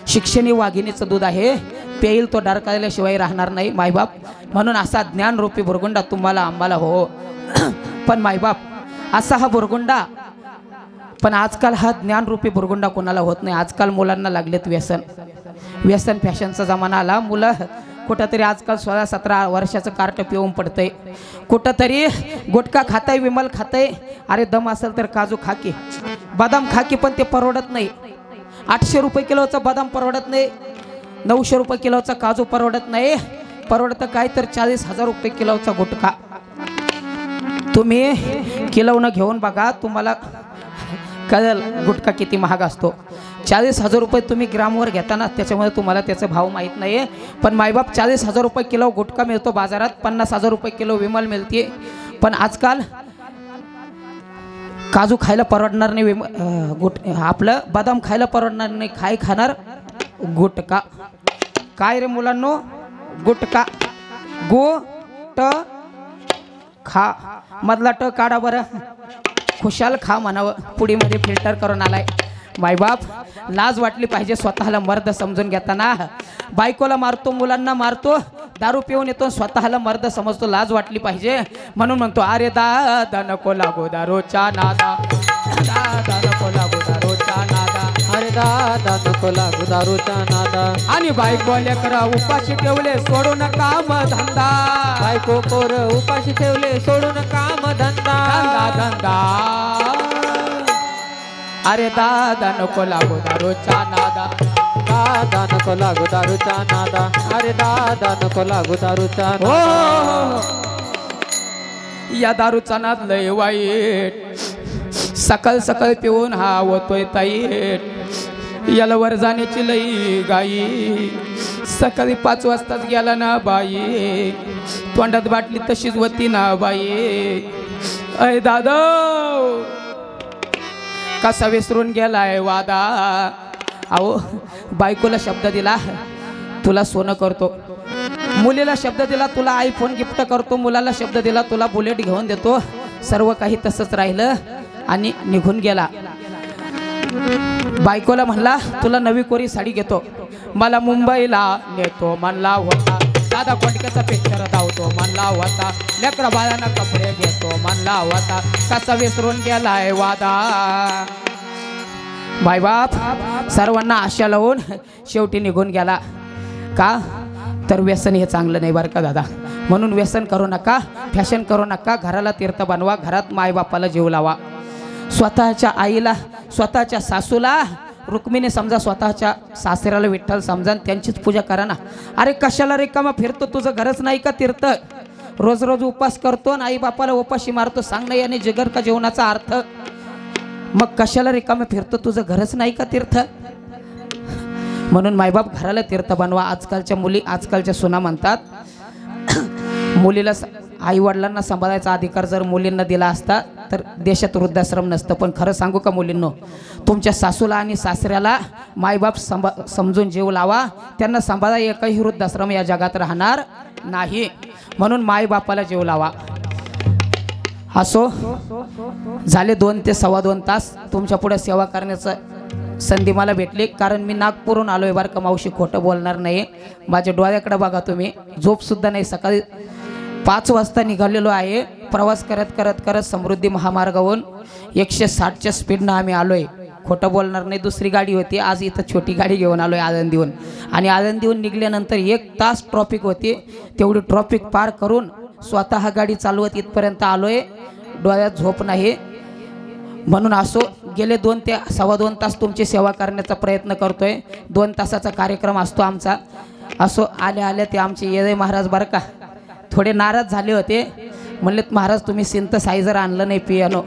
शिक्षण ही वाघिणीचं दूध आहे, पेईल तो डरकाळल्याशिवाय राहणार नाही मायबाप. म्हणून असा ज्ञानरूपी बुरगुंडा तुम्हाला आम्हाला हो. पण मायबाप असा हा बुरगुंडा, पण आजकाल हा ज्ञानरूपी बुरगुंडा कोणाला होत नाही. आजकाल मुलांना लागलेत व्यसन. व्यसन फॅशनचा जमाना आला. मुलं कुठंतरी आजकाल 16-17 वर्षाचं कार्ट पिऊन पडतंय, कुठंतरी गुटखा खाताय, विमल खाताय. अरे दम असेल तर काजू खाकी, बदाम खाकी, पण ते परवडत नाही. 800 रुपये किलोचा बदाम परवडत नाही, 900 रुपये किलोचा काजू परवडत नाही. परवडतं काय तर 40,000 रुपये किलोचा गुटखा. तुम्ही किलोनं घेऊन बघा, तुम्हाला कळेल गुटखा किती महाग असतो. 40,000 रुपये तुम्ही ग्रामवर घेताना, त्याच्यामुळे तुम्हाला त्याचे भाव माहीत नाही आहे. पण मायबाप 40,000 रुपये किलो गुटखा मिळतो बाजारात, 50,000 रुपये किलो विमल मिळते. पण आजकाल काजू खायला परवडणार नाही, आपलं बदाम खायला परवडणार नाही. काय खाणार? गुटखा. काय रे मुलांनो? गुटखा. गुट खा मधला ट काढा बरं, खुशाल खा म्हणावं. पुडीमध्ये फिल्टर करून आलाय. मायबाप लाज वाटली पाहिजे स्वतःला मर्द समजून घेताना. बायकोला मारतो, मुलांना मारतो, दारू पिऊन येतो, स्वतःला मर्द समजतो. लाज वाटली पाहिजे. म्हणून म्हणतो अरे दादा नको लागो दारूच्या नादा, दादा नको लागो दारूच्या नादा, अरे दादा नको लागू दारूच्या नादा. आणि बायको लेकरा उपाशी ठेवले सोडून काम धंदा, बायको पोर उपाशी ठेवले सोडून काम धंदा, धंदा धंदा. अरे दादा नको लागो दारूच्या नादा, दादा नको लागू दारूच्या नादा, अरे दादा नको लागू दारूच्या नादा. या दारूचा नाद लय वाईट, सकाळ सकाळ पिऊन हा होतोय ताईट. याला वर जाण्याची लई गाई, सकाळी 5 वाजताच गेला ना बाई, तोंडात बाटली तशीच होती ना बाई. अय दादा कसा विसरून गेलाय वादा. अहो बायकोला शब्द दिला तुला सोनं करतो, मुलीला शब्द दिला तुला आयफोन गिफ्ट करतो, मुलाला शब्द दिला तुला बुलेट घेऊन देतो. सर्व काही तसंच राहिलं आणि निघून गेला. बायकोला म्हणला तुला नवी कोरी साडी घेतो, मला मुंबईला नेतो म्हणला होता. दादा कोंडक्याचा पिक्चर धावतो म्हणला होता, लेकरा बाळांना कपडे घेतो म्हणला होता. कसा विसरून गेलाय वादा. बायबाप सर्वांना आशा लावून शेवटी निघून गेला. का तर व्यसन हे चांगलं नाही बरं का दादा. म्हणून व्यसन करू नका, फॅशन करू नका. घराला तीर्थ बनवा, घरात मायबापाला जीव लावा. स्वतःच्या आईला, स्वतःच्या सासूला रुक्मिणी समजा, स्वतःच्या सासऱ्याला विठ्ठल समजा, त्यांचीच पूजा करा ना. अरे कशाला रिकामा फिरतो? तुझं घरच नाही का तीर्थ? रोज रोज उपास करतो आणि आई बापाला उपाशी मारतो. सांग नाही आणि जिगर का जेवणाचा अर्थ? मग कशाला रिकामा फिरतो? तुझं घरच नाही का तीर्थ? म्हणून मायबाप घराला तीर्थ बनवा. आजकालच्या मुली, आजकालच्या सुना म्हणतात मुलीला आईवडिलांना सांभाळायचा अधिकार जर मुलींना दिला असता तर देशात वृद्धाश्रम नसतं. पण खरं सांगू का मुलींनो, तुमच्या सासूला आणि सासऱ्याला मायबाप समजून जीव लावा. त्यांना सांभाळा, एकही वृद्धाश्रम या जगात राहणार नाही. म्हणून मायबापाला जीव लावा. असो, झाले 2 ते 2.25 तास तुमच्या पुढे सेवा करण्याचं संधी मला भेटली. कारण मी नागपूरहून आलो आहे बरं का मावशी, खोटं बोलणार नाही. माझ्या डोळ्याकडे बघा तुम्ही, झोपसुद्धा नाही. सकाळी 5 वाजता निघालेलो आहे. प्रवास करत करत करत समृद्धी महामार्गावरून 160च्या स्पीडनं आम्ही आलो आहे. खोटं बोलणार नाही. दुसरी गाडी होती, आज इथं छोटी गाडी घेऊन आलो आहे आळंदीहून. आणि आळंदीहून निघाल्यानंतर 1 तास ट्रॉफिक होती. तेवढी ट्रॉफिक पार करून स्वतः गाडी चालवत इथपर्यंत आलो आहे. डोळ्यात झोप नाही. म्हणून असो, गेले 2 ते 2.25 तास तुमची सेवा करण्याचा प्रयत्न करतोय. 2 तासाचा कार्यक्रम असतो आमचा. असो, आल्या आल्या ते आमचे येदे महाराज बरं का थोडे नाराज झाले होते. म्हणलेत महाराज तुम्ही सिंथसायझर आणलं नाही, पियानो.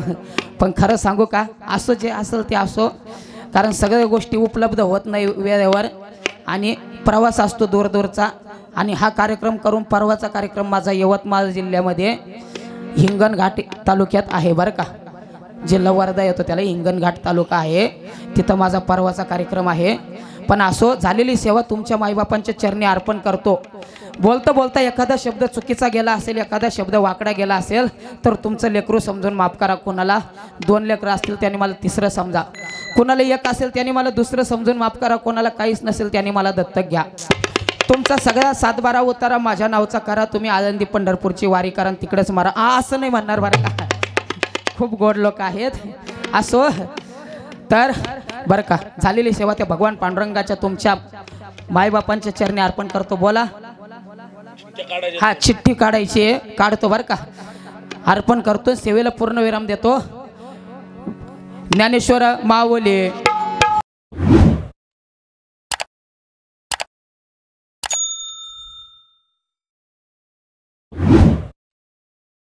पण खरं सांगू का, असो जे असेल ते असो, कारण सगळ्या गोष्टी उपलब्ध होत नाही वेळेवर. आणि प्रवास असतो दूरचा. आणि हा कार्यक्रम करून परवाचा कार्यक्रम माझा यवतमाळ जिल्ह्यामध्ये हिंगणघाट तालुक्यात आहे बरं का. जिल्हा वर्धा येतो त्याला, हिंगणघाट तालुका आहे. तिथं माझा परवाचा कार्यक्रम आहे. पण असो, झालेली सेवा तुमच्या माईबापांच्या चरणी अर्पण करतो. बोलता बोलता एखादा शब्द चुकीचा गेला असेल, एखादा शब्द वाकडा गेला असेल तर तुमचं लेकरू समजून माफ करा. कोणाला 2 लेकरं असतील त्याने मला 3रं समजा. कोणाला 1 असेल त्याने मला 2रं समजून माफ करा. कोणाला काहीच नसेल त्याने मला दत्तक घ्या. तुमचा सगळा 7-12 उतारा माझ्या नावचा करा. तुम्ही आळंदी पंढरपूरची वारी करा, तिकडेच मारा. असं नाही म्हणणार बरं का, खूप गोड लोक आहेत. असो तर बरं का, झालेली सेवा त्या भगवान पांडुरंगाच्या तुमच्या मायबापांच्या चरणी अर्पण करतो. बोला. हा, चिठ्ठी काढायची आहे, काढतो बरं का. अर्पण करतो, सेवेला पूर्ण विराम देतो. ज्ञानेश्वर माऊली.